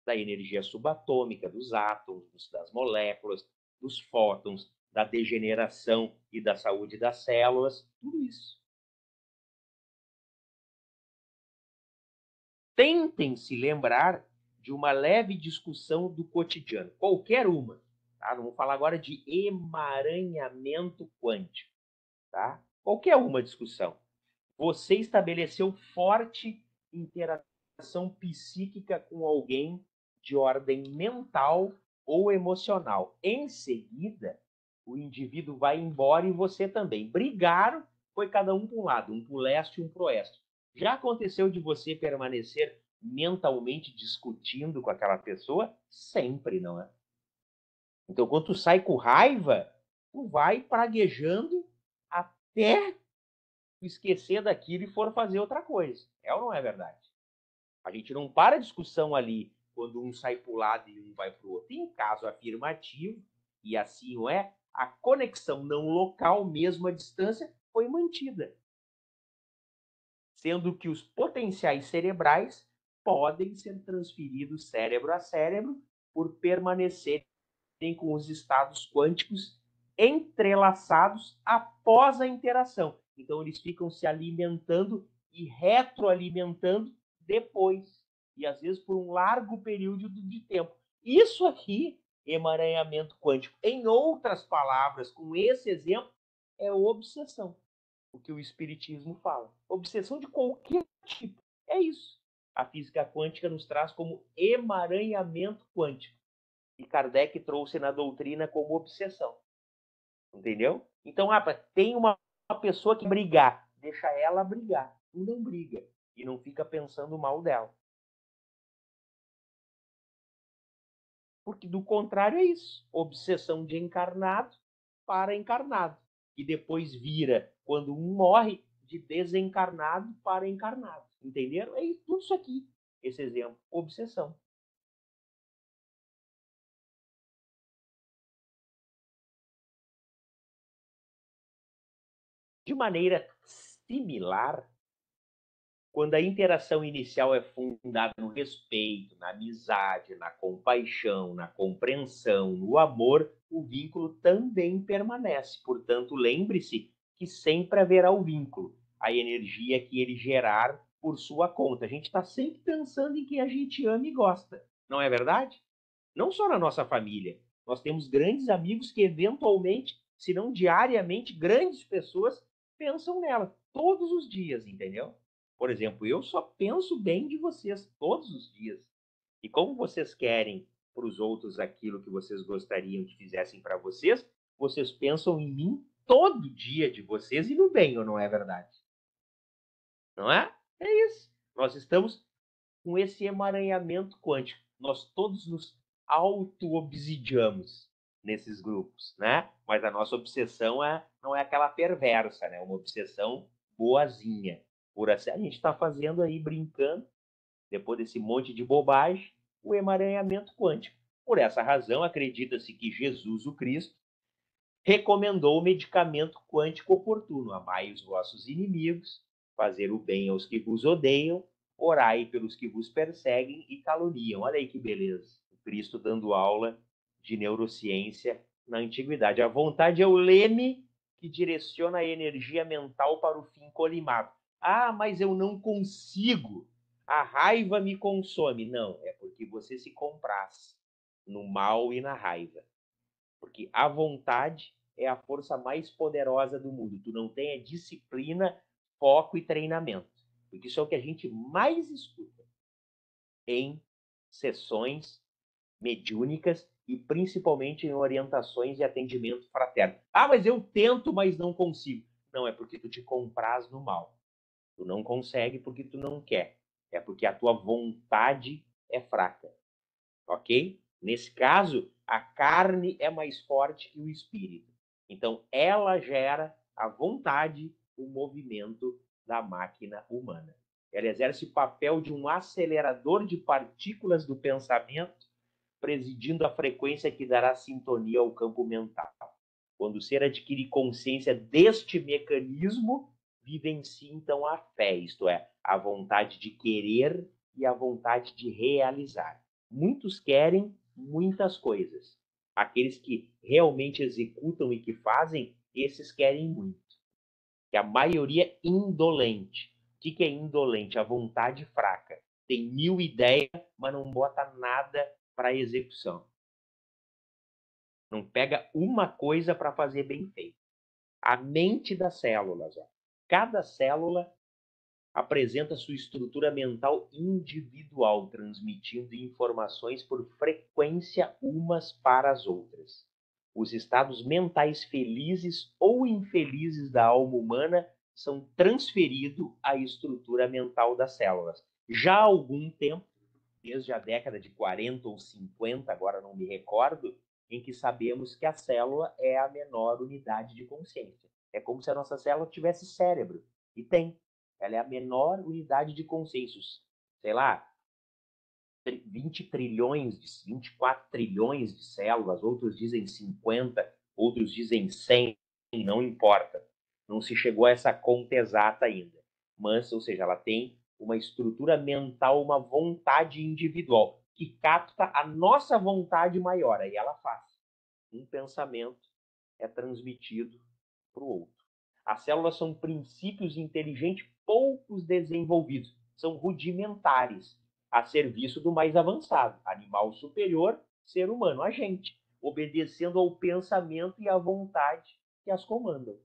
da energia subatômica, dos átomos, das moléculas, dos fótons, da degeneração e da saúde das células, tudo isso. Tentem se lembrar de uma leve discussão do cotidiano, qualquer uma. Tá? Não vou falar agora de emaranhamento quântico. Tá? Qualquer uma discussão. Você estabeleceu forte interação psíquica com alguém de ordem mental ou emocional. Em seguida, o indivíduo vai embora e você também. Brigaram, foi cada um para um lado, um para o leste e um para o oeste. Já aconteceu de você permanecer mentalmente discutindo com aquela pessoa? Sempre, não é? Então, quando tu sai com raiva, tu vai praguejando até esquecer daquilo e for fazer outra coisa. É ou não é verdade? A gente não para a discussão ali quando um sai para o lado e um vai para o outro. Em caso afirmativo, e assim o é, a conexão não local, mesmo à distância, foi mantida. Sendo que os potenciais cerebrais podem ser transferidos cérebro a cérebro por permanecerem com os estados quânticos entrelaçados após a interação. Então, eles ficam se alimentando e retroalimentando depois, e às vezes por um largo período de tempo. Isso aqui, emaranhamento quântico, em outras palavras, com esse exemplo, é obsessão. O que o Espiritismo fala. Obsessão de qualquer tipo. É isso. A física quântica nos traz como emaranhamento quântico. E Kardec trouxe na doutrina como obsessão. Entendeu? Então, tem uma pessoa que brigar, deixa ela brigar. E não briga. E não fica pensando mal dela. Porque do contrário é isso. Obsessão de encarnado para encarnado. E depois vira, quando um morre, de desencarnado para encarnado. Entenderam? É tudo isso aqui. Esse exemplo. Obsessão. De maneira similar, quando a interação inicial é fundada no respeito, na amizade, na compaixão, na compreensão, no amor, o vínculo também permanece. Portanto, lembre-se que sempre haverá o vínculo, a energia que ele gerar por sua conta. A gente está sempre pensando em quem a gente ama e gosta, não é verdade? Não só na nossa família. Nós temos grandes amigos que, eventualmente, se não diariamente, grandes pessoas pensam nela todos os dias, entendeu? Por exemplo, eu só penso bem de vocês todos os dias. E como vocês querem para os outros aquilo que vocês gostariam que fizessem para vocês, vocês pensam em mim todo dia de vocês e no bem, ou não é verdade? Não é? É isso. Nós estamos com esse emaranhamento quântico. Nós todos nos auto-obsidiamos nesses grupos, né? Mas a nossa obsessão não é aquela perversa, né? Uma obsessão boazinha. Por assim, a gente está fazendo aí, brincando, depois desse monte de bobagem, o emaranhamento quântico. Por essa razão, acredita-se que Jesus, o Cristo, recomendou o medicamento quântico oportuno. Amai os vossos inimigos, fazer o bem aos que vos odeiam, orai pelos que vos perseguem e caluniam. Olha aí que beleza. O Cristo dando aula de neurociência na antiguidade. A vontade é o leme que direciona a energia mental para o fim colimado. Ah, mas eu não consigo. A raiva me consome. Não, é porque você se compraz no mal e na raiva. Porque a vontade é a força mais poderosa do mundo. Tu não tem a disciplina, foco e treinamento. Porque isso é o que a gente mais escuta em sessões mediúnicas e principalmente em orientações e atendimento fraterno. Ah, mas eu tento, mas não consigo. Não, é porque tu te compraz no mal. Tu não consegue porque tu não quer. É porque a tua vontade é fraca. Ok? Nesse caso, a carne é mais forte que o espírito. Então, ela gera a vontade, o movimento da máquina humana. Ela exerce o papel de um acelerador de partículas do pensamento, presidindo a frequência que dará sintonia ao campo mental. Quando o ser adquire consciência deste mecanismo, vivencia então a fé, isto é, a vontade de querer e a vontade de realizar. Muitos querem muitas coisas, Aqueles que realmente executam e que fazem, esses querem muito. Que a maioria é indolente. O que é indolente? A vontade fraca. Tem 1000 ideias, mas não bota nada para execução. Não pega uma coisa para fazer bem feito. A mente das células. Ó. Cada célula apresenta sua estrutura mental individual, transmitindo informações por frequência umas para as outras. Os estados mentais felizes ou infelizes da alma humana são transferidos à estrutura mental das células. Já há algum tempo, desde a década de 40 ou 50, agora não me recordo, em que sabemos que a célula é a menor unidade de consciência. É como se a nossa célula tivesse cérebro. E tem. Ela é a menor unidade de consciência. Sei lá, 20 trilhões, 24 trilhões de células, outros dizem 50, outros dizem 100, não importa. Não se chegou a essa conta exata ainda. Mas, ou seja, ela tem uma estrutura mental, uma vontade individual, que capta a nossa vontade maior, aí ela faz. Um pensamento é transmitido para o outro. As células são princípios inteligentes poucos desenvolvidos, são rudimentares, a serviço do mais avançado, animal superior, ser humano, a gente, obedecendo ao pensamento e à vontade que as comandam.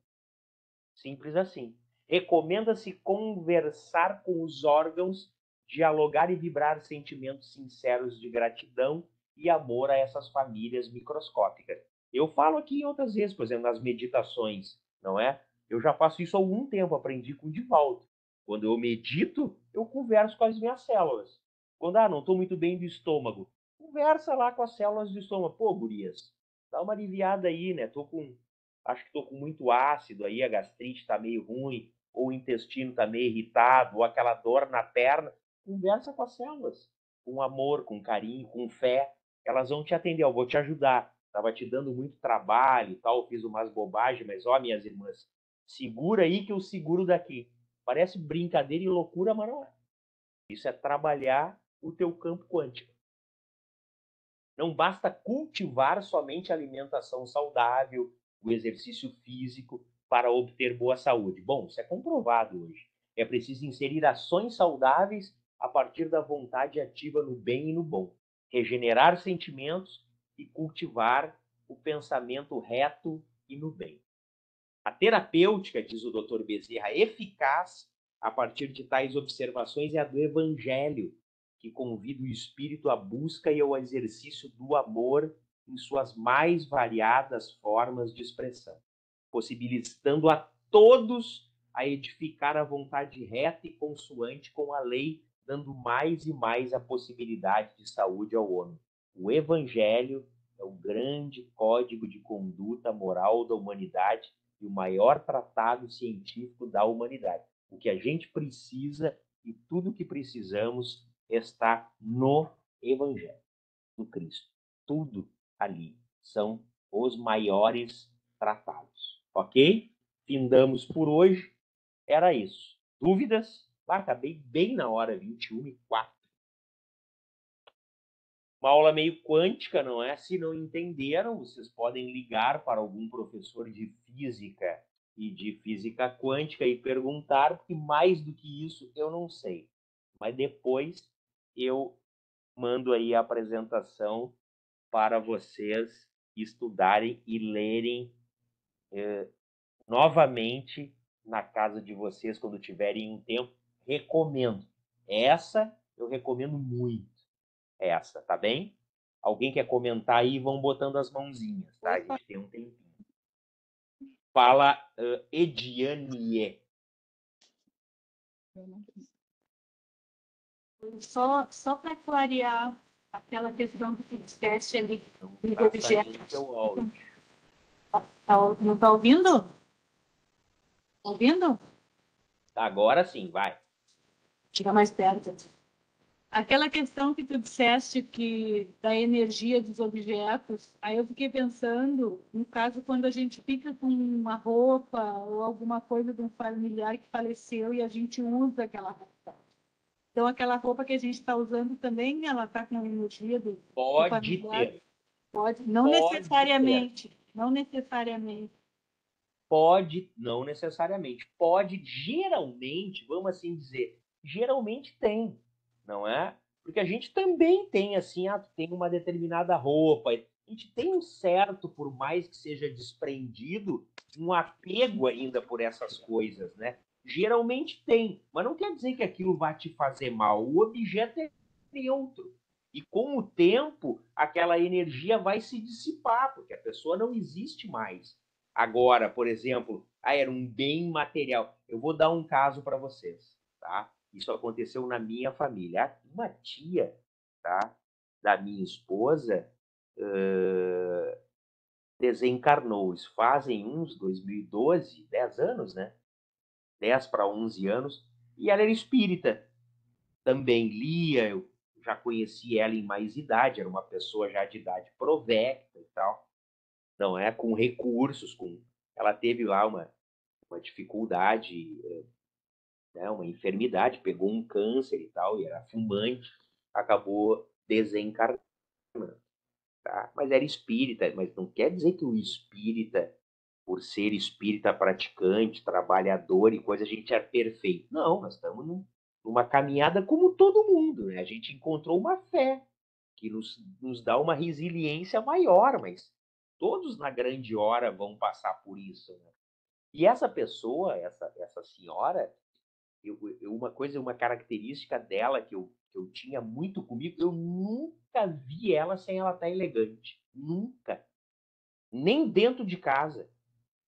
Simples assim. Recomenda-se conversar com os órgãos, dialogar e vibrar sentimentos sinceros de gratidão e amor a essas famílias microscópicas. Eu falo aqui outras vezes, por exemplo, nas meditações, não é? Eu já faço isso há algum tempo, aprendi com o Divaldo. Quando eu medito, eu converso com as minhas células. Quando, não estou muito bem do estômago, conversa lá com as células do estômago. Pô, gurias, dá uma aliviada aí, né? Acho que estou com muito ácido aí, a gastrite está meio ruim, ou o intestino está meio irritado, ou aquela dor na perna. Conversa com as células, com amor, com carinho, com fé. Elas vão te atender, eu vou te ajudar. Estava te dando muito trabalho e tal, fiz umas bobagens, mas ó, minhas irmãs, segura aí que eu seguro daqui. Parece brincadeira e loucura, mas não é. Isso é trabalhar o teu campo quântico. Não basta cultivar somente a alimentação saudável, o exercício físico para obter boa saúde. Bom, isso é comprovado hoje. É preciso inserir ações saudáveis a partir da vontade ativa no bem e no bom, regenerar sentimentos e cultivar o pensamento reto e no bem. A terapêutica, diz o Dr. Bezerra, eficaz a partir de tais observações é a do Evangelho, que convida o espírito à busca e ao exercício do amor em suas mais variadas formas de expressão, possibilitando a todos a edificar a vontade reta e consoante com a lei, dando mais e mais a possibilidade de saúde ao homem. O Evangelho é o grande código de conduta moral da humanidade e o maior tratado científico da humanidade. O que a gente precisa e tudo o que precisamos está no Evangelho, no Cristo. Tudo ali são os maiores tratados. Ok? Findamos por hoje. Era isso. Dúvidas? Acabei bem na hora, 21h04. Uma aula meio quântica, não é? Se não entenderam, vocês podem ligar para algum professor de física e de física quântica e perguntar, porque mais do que isso eu não sei. Mas depois eu mando aí a apresentação para vocês estudarem e lerem novamente na casa de vocês quando tiverem um tempo. Recomendo. Essa eu recomendo muito. Essa, tá bem? Alguém quer comentar aí? Vão botando as mãozinhas, tá? A gente tem um tempinho. Fala Edianie. Só para clarear aquela questão do teste ali do Tá objeto. teu áudio. Não está ouvindo? Ouvindo? Agora sim, vai. Fica mais perto. Aquela questão que tu disseste que da energia dos objetos, aí eu fiquei pensando, no caso, quando a gente fica com uma roupa ou alguma coisa de um familiar que faleceu e a gente usa aquela roupa. Então, aquela roupa que a gente está usando também, ela está com a energia do Pode familiar. ter. Pode, não Pode ser. necessariamente. Não necessariamente. Pode, não necessariamente. Pode, geralmente, vamos assim dizer, geralmente tem, não é? Porque a gente também tem, assim, tem uma determinada roupa, a gente tem um certo, por mais que seja desprendido, um apego ainda por essas coisas, né? Geralmente tem, mas não quer dizer que aquilo vai te fazer mal. O objeto é neutro. E com o tempo, aquela energia vai se dissipar, porque a pessoa não existe mais. Agora, por exemplo, era um bem material. Eu vou dar um caso para vocês, tá? Isso aconteceu na minha família. Uma tia, tá, da minha esposa, desencarnou. Isso fazem uns 2012, 10 anos, né? 10 para 11 anos. E ela era espírita. Também lia, eu já conheci ela em mais idade, era uma pessoa já de idade provecta e tal. Não é? Com recursos, com... Ela teve lá uma dificuldade, né, uma enfermidade, pegou um câncer e tal, e era fumante, acabou desencarnando, tá? Mas era espírita, mas não quer dizer que o espírita, por ser espírita praticante, trabalhador e coisa, a gente é perfeito. Não, nós estamos numa caminhada como todo mundo, né? A gente encontrou uma fé que nos dá uma resiliência maior, mas todos na grande hora vão passar por isso, né? E essa pessoa, essa senhora, uma característica dela que eu tinha muito comigo, eu nunca vi ela sem ela estar elegante. Nunca. Nem dentro de casa.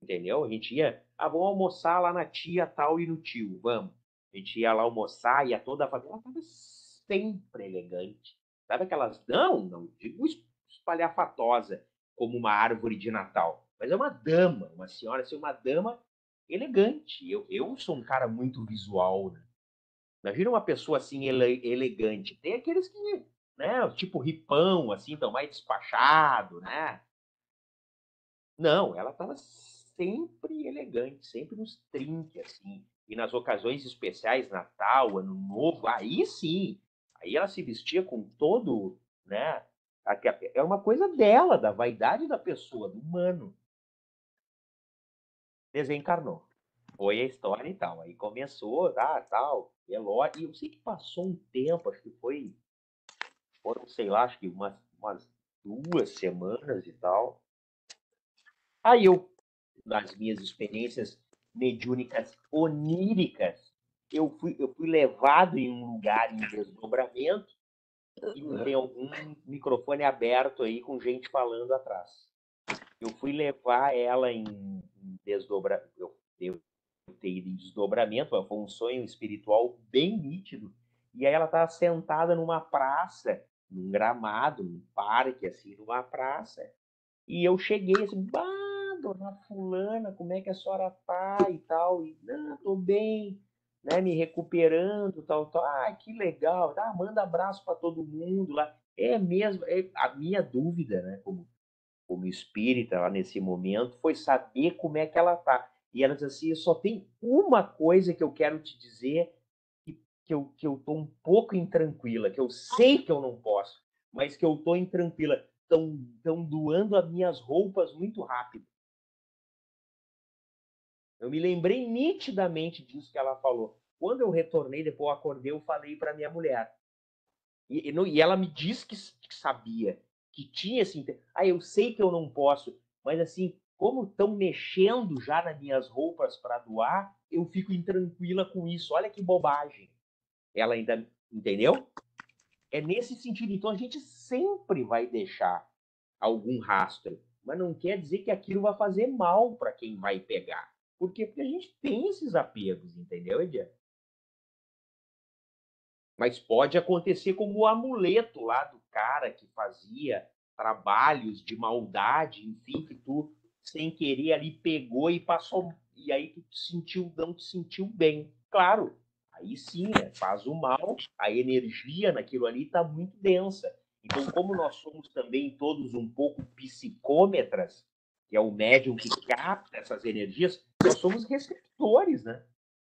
Entendeu? A gente ia, vamos almoçar lá na tia tal e no tio, vamos. A gente ia lá almoçar, ia toda a família, ela estava sempre elegante. Sabe aquelas, não digo espalhafatosa, como uma árvore de Natal, mas é uma dama, uma senhora, assim, uma dama elegante. Eu sou um cara muito visual, né? Imagina uma pessoa assim elegante. Tem aqueles que, né, tipo ripão, assim, tão mais despachado, né? Não, ela estava sempre elegante, sempre nos trinques, assim. E nas ocasiões especiais, Natal, Ano Novo, aí sim. Aí ela se vestia com todo, né? É uma coisa dela, da vaidade da pessoa, do humano. Desencarnou. Foi a história e tal. Aí começou, tal, velório. E eu sei que passou um tempo, acho que foram, sei lá, acho que umas 2 semanas e tal. Aí nas minhas experiências mediúnicas oníricas, eu fui levado em um lugar em desdobramento e tem algum microfone aberto aí com gente falando atrás. Eu fui levar ela em desdobramento, eu ter ido em desdobramento, foi um sonho espiritual bem nítido. E aí ela estava sentada numa praça, num gramado, num parque, assim, numa praça. E eu cheguei assim, dona fulana, como é que a senhora tá e tal? E, não, tô bem, né, me recuperando, tal. Que legal, manda abraço para todo mundo lá. É mesmo, a minha dúvida, né, como espírita lá nesse momento, foi saber como é que ela tá. E ela diz assim, só tem uma coisa que eu quero te dizer, que eu tô um pouco intranquila, que eu sei que eu não posso, mas que eu tô intranquila. Estão doando as minhas roupas muito rápido. Eu me lembrei nitidamente disso que ela falou. Quando eu retornei, depois eu acordei, eu falei para minha mulher. E ela me disse que sabia, que tinha assim. Eu sei que eu não posso, mas assim, como estão mexendo já nas minhas roupas para doar, eu fico intranquila com isso. Olha que bobagem. Ela ainda. Entendeu? É nesse sentido. Então a gente sempre vai deixar algum rastro, mas não quer dizer que aquilo vai fazer mal para quem vai pegar. Por quê? Porque a gente tem esses apegos, entendeu, Ediane? Mas pode acontecer como o amuleto lá do cara que fazia trabalhos de maldade, enfim, que tu, sem querer, ali pegou e passou, e aí tu não te sentiu bem. Claro, aí sim, né? Faz o mal, a energia naquilo ali está muito densa. Então, como nós somos também todos um pouco psicômetras, que é o médium que capta essas energias, nós somos receptores, né,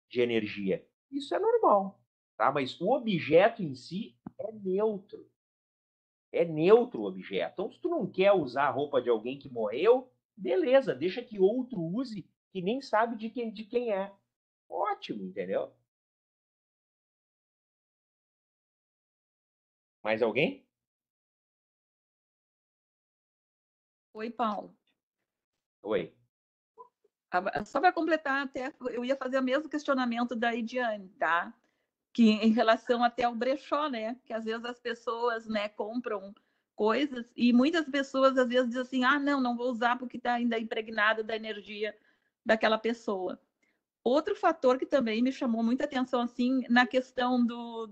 de energia. Isso é normal. Tá? Mas o objeto em si é neutro. É neutro o objeto. Então, se tu não quer usar a roupa de alguém que morreu, beleza, deixa que outro use que nem sabe de quem é. Ótimo, entendeu? Mais alguém? Oi, Paulo. Oi. Só para completar, até eu ia fazer o mesmo questionamento da Ediane, tá? Que em relação até ao brechó, né? Que às vezes as pessoas, né, compram coisas e muitas pessoas às vezes dizem assim: ah, não vou usar porque está ainda impregnada da energia daquela pessoa. Outro fator que também me chamou muita atenção, assim, na questão do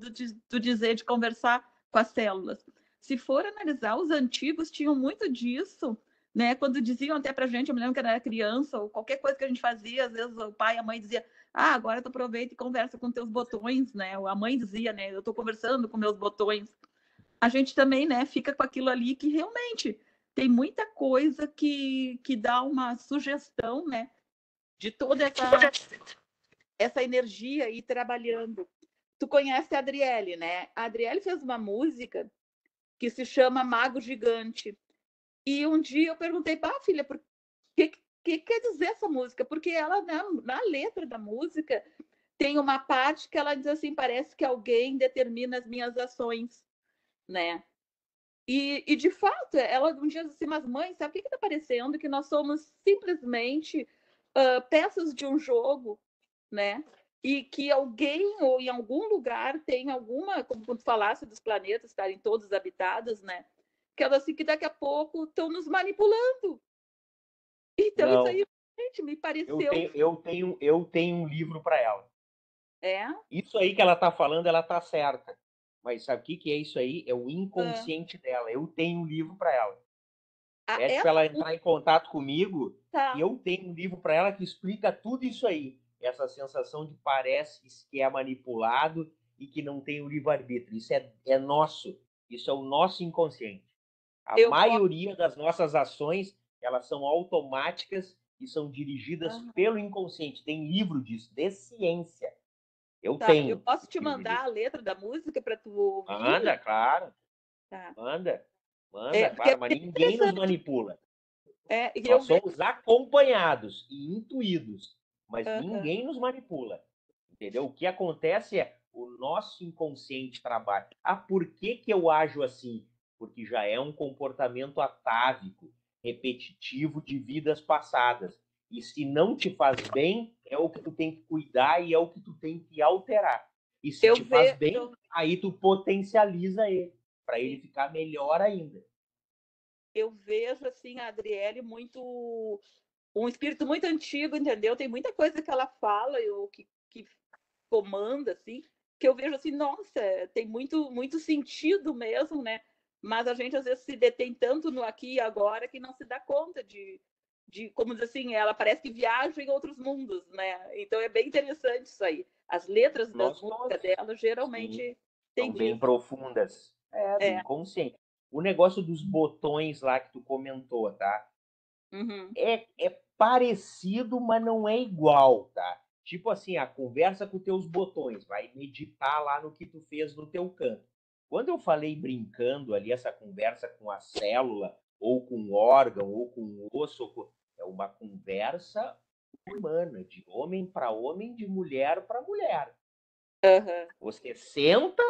dizer, de conversar com as células. Se for analisar, os antigos tinham muito disso, né? Quando diziam até pra gente, eu me lembro que era criança, ou qualquer coisa que a gente fazia, às vezes o pai, a mãe dizia, ah, agora tu aproveita e conversa com teus botões, né? Ou a mãe dizia, né? Eu tô conversando com meus botões. A gente também, né, fica com aquilo ali que realmente tem muita coisa que dá uma sugestão, né? De toda essa energia aí trabalhando. Tu conhece a Adriele, né? A Adriele fez uma música que se chama Mago Gigante. E um dia eu perguntei, pá, filha, por que quer dizer essa música? Porque ela, na letra da música, tem uma parte que ela diz assim, parece que alguém determina as minhas ações, né? E de fato, ela um dia disse assim, mas mãe, sabe o que está parecendo? Que nós somos simplesmente peças de um jogo, né? E que alguém ou em algum lugar tem alguma, como tu falasse dos planetas estarem todos habitados, né? Que ela assim que daqui a pouco estão nos manipulando. Então isso Não, aí, gente, me pareceu eu tenho um livro para ela. é. Isso aí que ela tá falando, ela tá certa. Mas sabe o que que é isso aí? É o inconsciente dela. Eu tenho um livro para ela. Pede para Essa ela entrar em contato comigo e tá. eu tenho um livro para ela que explica tudo isso aí. Essa sensação de parece que é manipulado e que não tem o livre-arbítrio. Isso é nosso. Isso é o nosso inconsciente. A Eu posso. maioria das nossas ações, elas são automáticas e são dirigidas pelo inconsciente. Tem livro disso, de ciência. Eu Tá, eu tenho posso te livro mandar disso. a letra da música para tu ouvir? Manda, claro. Tá. Manda. Manda, É, porque é claro. Mas muito ninguém nos interessante. manipula. É, e eu Nós vejo. somos acompanhados e intuídos, mas Uhum. ninguém nos manipula. Entendeu? O que acontece é o nosso inconsciente trabalha. Ah, por que que eu ajo assim? Porque já é um comportamento atávico, repetitivo de vidas passadas. E se não te faz bem, é o que tu tem que cuidar e é o que tu tem que alterar. E se Eu te faz vejo. bem, aí tu potencializa ele, para ele ficar melhor ainda. Eu vejo assim a Adriele muito um espírito muito antigo, entendeu? Tem muita coisa que ela fala ou que comanda assim, que eu vejo assim, nossa, tem muito sentido mesmo, né? Mas a gente às vezes se detém tanto no aqui e agora que não se dá conta de como dizer assim, ela parece que viaja em outros mundos, né? Então é bem interessante isso aí. As letras das Nós músicas todos. dela Sim, geralmente são tem bem disso. profundas. É, do É. inconsciente. O negócio dos botões lá que tu comentou, tá? Uhum. É parecido, mas não é igual, tá? Tipo assim, a conversa com teus botões, vai meditar lá no que tu fez no teu canto. Quando eu falei brincando ali, essa conversa com a célula, ou com o órgão, ou com o osso, é uma conversa humana, de homem para homem, de mulher para mulher. Uhum. Você senta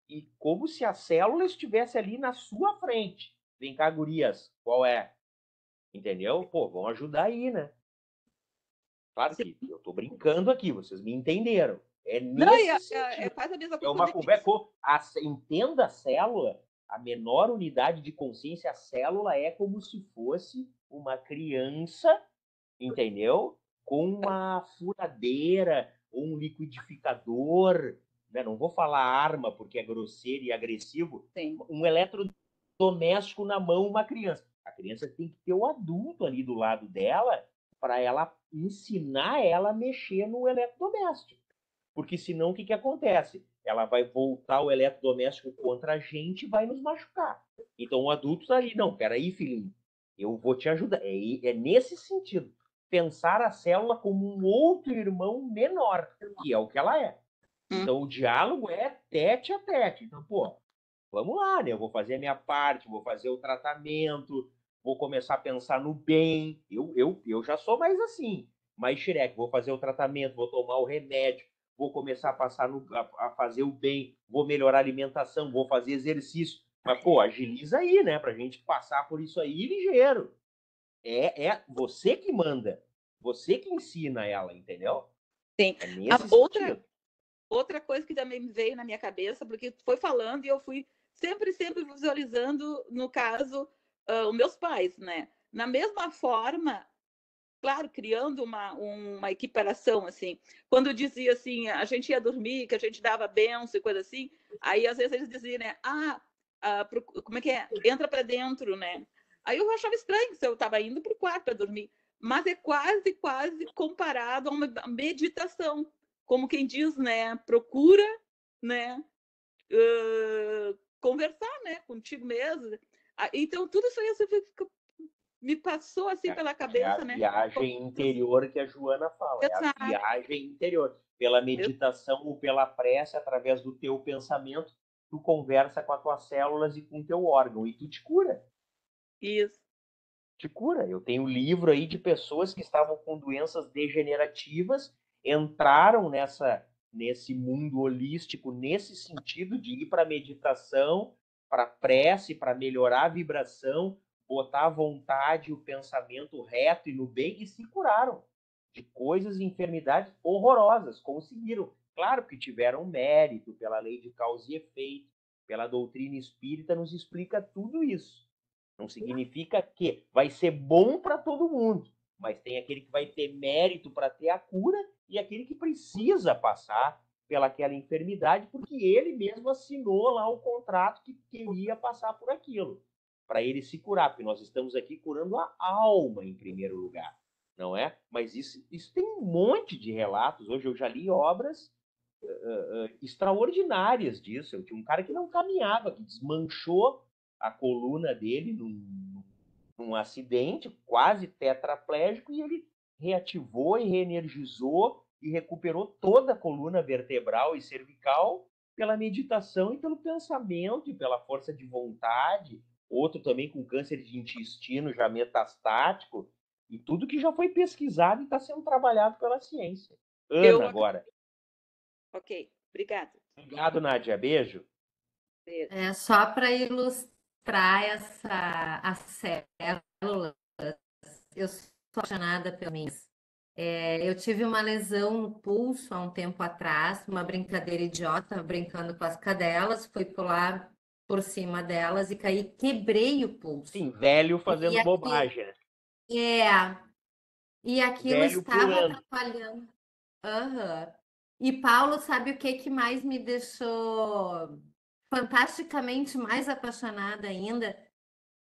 e como se a célula estivesse ali na sua frente. Vem cá, gurias, qual é? Entendeu? Pô, vão ajudar aí, né? Claro Sim. que eu estou brincando aqui, vocês me entenderam. É Não, nesse sentido. faz a mesma É coisa quando uma a conversa. gente. Entenda a célula, a menor unidade de consciência, a célula é como se fosse uma criança, entendeu? Com uma furadeira ou um liquidificador, né? Não vou falar arma porque é grosseiro e agressivo, Sim. um eletrodoméstico na mão, uma criança. A criança tem que ter o adulto ali do lado dela para ela ensinar ela a mexer no eletrodoméstico. Porque senão o que, que acontece? Ela vai voltar o eletrodoméstico contra a gente e vai nos machucar. Então o adulto está ali, não, peraí, filhinho, eu vou te ajudar. É nesse sentido. Pensar a célula como um outro irmão menor, que é o que ela é. Hum. Então o diálogo é tete a tete. Então, pô, Vamos lá, né? Eu vou fazer a minha parte, vou fazer o tratamento, vou começar a pensar no bem. Eu já sou mais assim, mais xereque. Vou fazer o tratamento, vou tomar o remédio, vou começar a passar a fazer o bem, vou melhorar a alimentação, vou fazer exercício. Mas, pô, agiliza aí, né? Pra gente passar por isso aí ligeiro. É você que manda, você que ensina ela, entendeu? Sim. É nesse Outra, sentido. outra coisa que também me veio na minha cabeça, porque tu foi falando e eu fui sempre visualizando, no caso, os meus pais, né? Na mesma forma, claro, criando uma equiparação, assim. Quando dizia assim, a gente ia dormir, que a gente dava benção e coisa assim, aí às vezes eles diziam, né? Como é que é? Entra para dentro, né? Aí eu achava estranho se eu estava indo para o quarto para dormir. Mas é quase comparado a uma meditação. Como quem diz, né? Procura, né? Conversar, né? Contigo mesmo. Então, tudo isso aí me passou assim pela É a cabeça, né? viagem interior que a Joana fala, é a Exato. viagem interior. Pela meditação ou pela prece, através do teu pensamento, tu conversa com as tuas células e com o teu órgão e tu te cura. Isso. Te cura. Eu tenho livro aí de pessoas que estavam com doenças degenerativas, entraram nesse mundo holístico, nesse sentido de ir para meditação, para prece, para melhorar a vibração, botar a vontade, o pensamento reto e no bem e se curaram de coisas e enfermidades horrorosas. Conseguiram. Claro que tiveram mérito pela lei de causa e efeito, pela doutrina espírita, nos explica tudo isso. Não significa que vai ser bom para todo mundo, mas tem aquele que vai ter mérito para ter a cura e aquele que precisa passar pelaquela enfermidade porque ele mesmo assinou lá o contrato que queria passar por aquilo, para ele se curar, porque nós estamos aqui curando a alma em primeiro lugar, não é? Mas isso tem um monte de relatos. Hoje eu já li obras extraordinárias disso. Eu tinha um cara que não caminhava, que desmanchou a coluna dele num acidente, quase tetraplégico, e ele reativou e reenergizou e recuperou toda a coluna vertebral e cervical pela meditação e pelo pensamento e pela força de vontade. Outro também com câncer de intestino já metastático, e tudo que já foi pesquisado e está sendo trabalhado pela ciência. Ana, Eu agora. Ok, obrigada. Obrigado, Nádia. Beijo. Beijo. É só para ilustrar as células, eu sou apaixonada por mim. Eu tive uma lesão no pulso há um tempo atrás, uma brincadeira idiota, brincando com as cadelas, fui pular por cima delas e caí, quebrei o pulso. Sim, velho E fazendo bobagem, né? E aquilo Velho estava pulando. atrapalhando. Aham. E Paulo, sabe o que mais me deixou fantasticamente mais apaixonada ainda?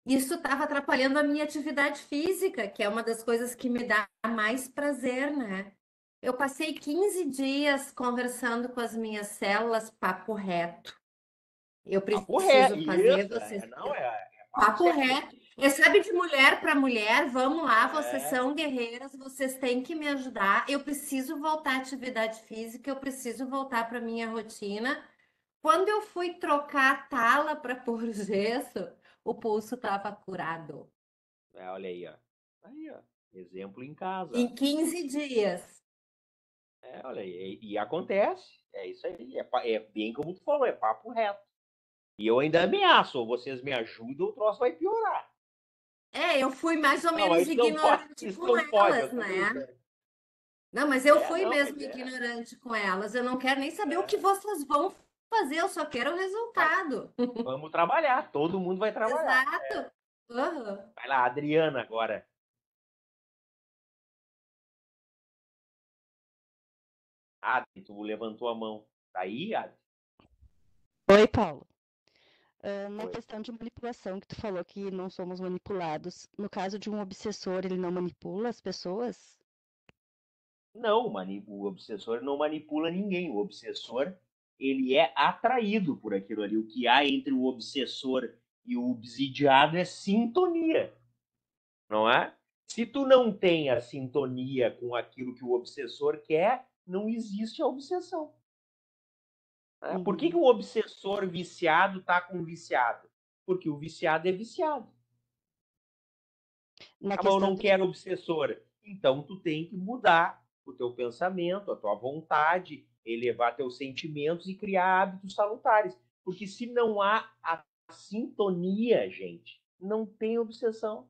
Isso estava atrapalhando a minha atividade física, que é uma das coisas que me dá mais prazer, né? Eu passei 15 dias conversando com as minhas células, papo reto. Eu Papo reto. preciso fazer Isso, vocês. não, é papo Papo sério. reto. Sabe, de mulher para mulher, vamos lá, vocês É. são guerreiras, vocês têm que me ajudar. Eu preciso voltar à atividade física, eu preciso voltar para minha rotina. Quando eu fui trocar a tala para pôr gesso, o pulso estava curado. Olha aí, ó. Aí, ó. Exemplo em casa. Em 15 dias. Olha aí. E acontece. É isso aí. É bem como tu falou, é papo reto. E eu ainda ameaço, ou vocês me ajudam, o troço vai piorar. Eu fui mais ou Não, menos mas isso não pode, ignorante isso com não pode, eu elas, tô né? brincando. Não, mas eu fui Não, mesmo mas ignorante com elas. Eu não quero nem saber o que vocês vão fazer, eu só quero o resultado. Vamos trabalhar, todo mundo vai trabalhar. Exato. Aham. Vai lá, Adriana, agora. Adri, tu levantou a mão. Tá aí, Adri? Oi, Paulo. Na Oi. questão de manipulação que tu falou que não somos manipulados, no caso de um obsessor, ele não manipula as pessoas? Não, o obsessor não manipula ninguém. O obsessor, ele é atraído por aquilo ali. O que há entre o obsessor e o obsidiado é sintonia, não é? Se tu não tem a sintonia com aquilo que o obsessor quer, não existe a obsessão. Né? Por que o obsessor viciado está com o viciado? Porque o viciado é viciado. Na Mas eu questão não quero obsessor. Então, tu tem que mudar o teu pensamento, a tua vontade, elevar teus sentimentos e criar hábitos salutares. Porque se não há a sintonia, gente, não tem obsessão.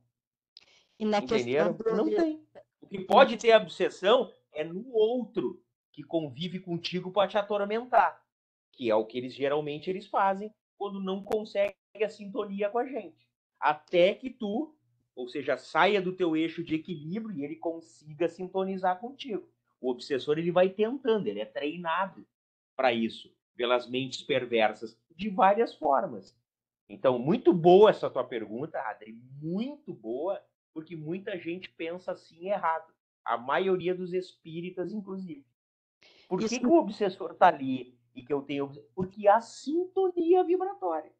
e na questão Entenderam? Não tem. O que na pode ter obsessão é no outro que convive contigo para te atormentar, que é o que geralmente eles fazem quando não conseguem a sintonia com a gente. Até que tu, ou seja, saia do teu eixo de equilíbrio e ele consiga sintonizar contigo. O obsessor ele vai tentando, ele é treinado para isso, pelas mentes perversas, de várias formas. Então, muito boa essa tua pergunta, Adri, muito boa, porque muita gente pensa assim errado. A maioria dos espíritas, inclusive. Por que, Isso, que o obsessor está ali e que eu tenho... Porque há sintonia vibratória.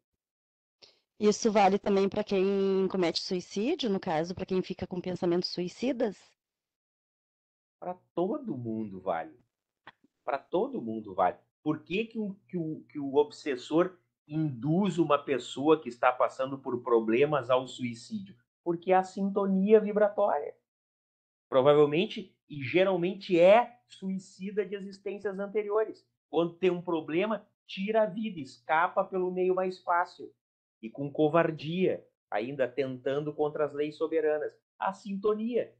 isso vale também para quem comete suicídio, no caso, para quem fica com pensamentos suicidas? Para todo mundo vale. Para todo mundo vale. Por que, que o obsessor induz uma pessoa que está passando por problemas ao suicídio? Porque há sintonia vibratória. Provavelmente e geralmente é suicida de existências anteriores. Quando tem um problema, tira a vida, escapa pelo meio mais fácil e com covardia, ainda tentando contra as leis soberanas. A sintonia.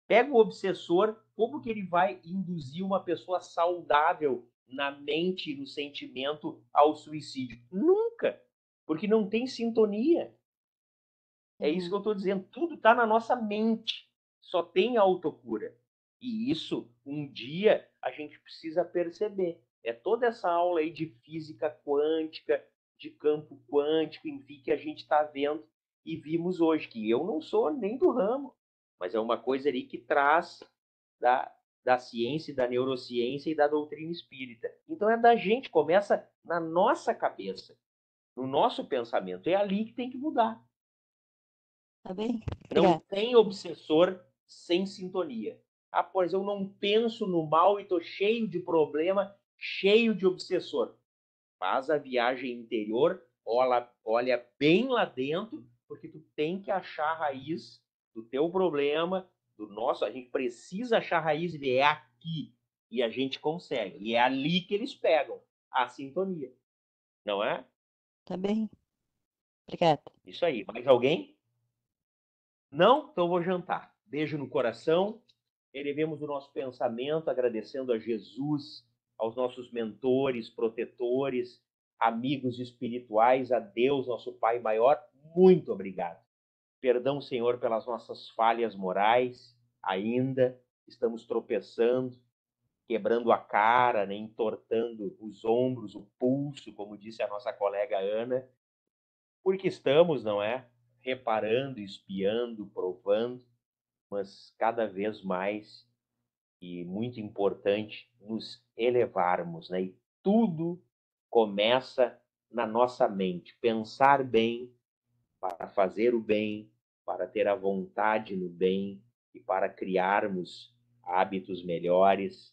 Pega o obsessor, como que ele vai induzir uma pessoa saudável na mente e no sentimento ao suicídio? Nunca, porque não tem sintonia. É isso que eu estou dizendo. Tudo está na nossa mente. Só tem autocura. E isso, um dia, a gente precisa perceber. É toda essa aula aí de física quântica, de campo quântico, enfim, que a gente está vendo e vimos hoje, que eu não sou nem do ramo, mas é uma coisa ali que traz da ciência, da neurociência e da doutrina espírita. Então é da gente, começa na nossa cabeça, no nosso pensamento. É ali que tem que mudar. Tá bem? Não Obrigada. tem obsessor sem sintonia. Ah, pois eu não penso no mal e estou cheio de problema, cheio de obsessor. Faz a viagem interior, olha bem lá dentro, porque tu tem que achar a raiz do teu problema, do nosso. A gente precisa achar a raiz e é aqui. E a gente consegue. E é ali que eles pegam a sintonia. Não é? Tá bem? Obrigada. Isso aí. Mais alguém? Não? Então eu vou jantar. Beijo no coração. Elevemos o nosso pensamento agradecendo a Jesus, aos nossos mentores, protetores, amigos espirituais, a Deus, nosso Pai maior. Muito obrigado. Perdão, Senhor, pelas nossas falhas morais. Ainda estamos tropeçando, quebrando a cara, né, entortando os ombros, o pulso, como disse a nossa colega Ana, porque estamos, não é? Reparando, espiando, provando, mas cada vez mais e muito importante nos elevarmos, né? E tudo começa na nossa mente. Pensar bem para fazer o bem, para ter a vontade no bem e para criarmos hábitos melhores,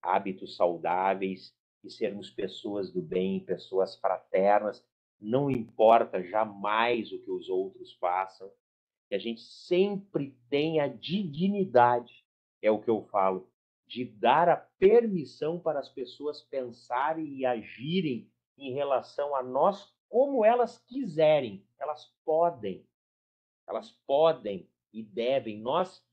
hábitos saudáveis e sermos pessoas do bem, pessoas fraternas. Não importa jamais o que os outros façam, que a gente sempre tenha dignidade, é o que eu falo, de dar a permissão para as pessoas pensarem e agirem em relação a nós como elas quiserem. Elas podem e devem. Nós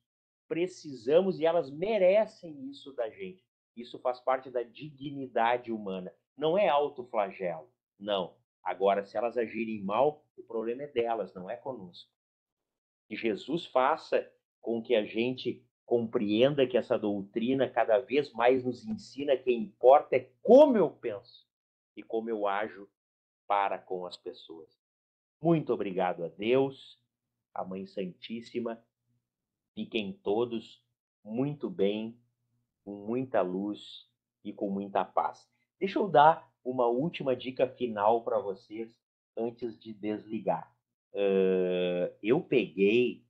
precisamos e elas merecem isso da gente. Isso faz parte da dignidade humana. Não é autoflagelo, não. Agora, se elas agirem mal, o problema é delas, não é conosco. Que Jesus faça com que a gente compreenda que essa doutrina cada vez mais nos ensina que importa é como eu penso e como eu ajo para com as pessoas. Muito obrigado a Deus, a Mãe Santíssima. Fiquem todos muito bem, com muita luz e com muita paz. Deixa eu dar uma última dica final para vocês antes de desligar. Eu peguei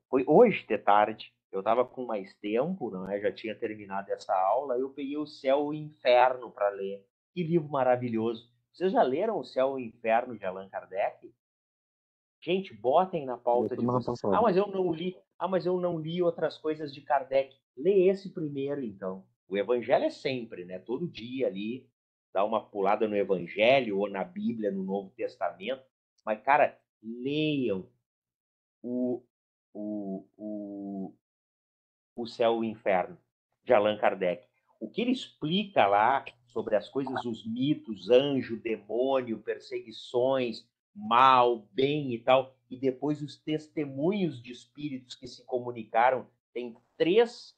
foi hoje de tarde, eu estava com mais tempo, não é? Já tinha terminado essa aula, eu peguei o Céu e o Inferno para ler. Que livro maravilhoso. Vocês já leram o Céu e o Inferno de Allan Kardec? Gente, botem na pauta de vocês. Ah, mas eu não li. Ah, mas eu não li outras coisas de Kardec. Lê esse primeiro, então. O Evangelho é sempre, né? Todo dia ali, dá uma pulada no Evangelho ou na Bíblia, no Novo Testamento. Mas, cara, leiam o Céu e o Inferno, de Allan Kardec. O que ele explica lá sobre as coisas, os mitos, anjo, demônio, perseguições, mal, bem e tal, e depois os testemunhos de espíritos que se comunicaram. Tem 3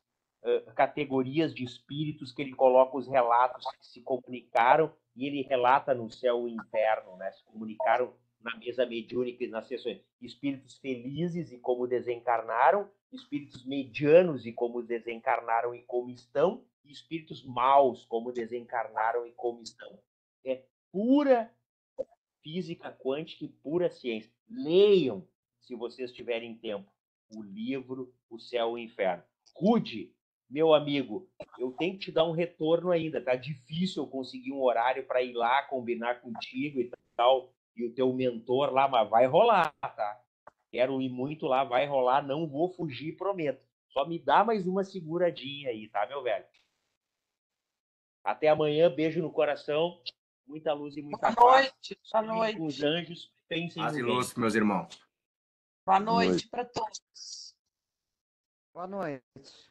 categorias de espíritos que ele coloca os relatos que se comunicaram, e ele relata no Céu e Inferno, né? Se comunicaram na mesa mediúnica e nas sessões. Espíritos felizes e como desencarnaram, espíritos medianos e como desencarnaram e como estão, e espíritos maus, como desencarnaram e como estão. É pura física quântica e pura ciência. Leiam, se vocês tiverem tempo, o livro O Céu e o Inferno. Rude, meu amigo, eu tenho que te dar um retorno ainda. Tá difícil eu conseguir um horário para ir lá combinar contigo e tal, e o teu mentor lá, mas vai rolar, tá? Quero ir muito lá, vai rolar, não vou fugir, prometo. Só me dá mais uma seguradinha aí, tá, meu velho? Até amanhã, beijo no coração, muita luz e muita paz. Boa noite. Com os anjos, pensem Paz no e bem. luz, meus irmãos. Boa noite para todos. Boa noite.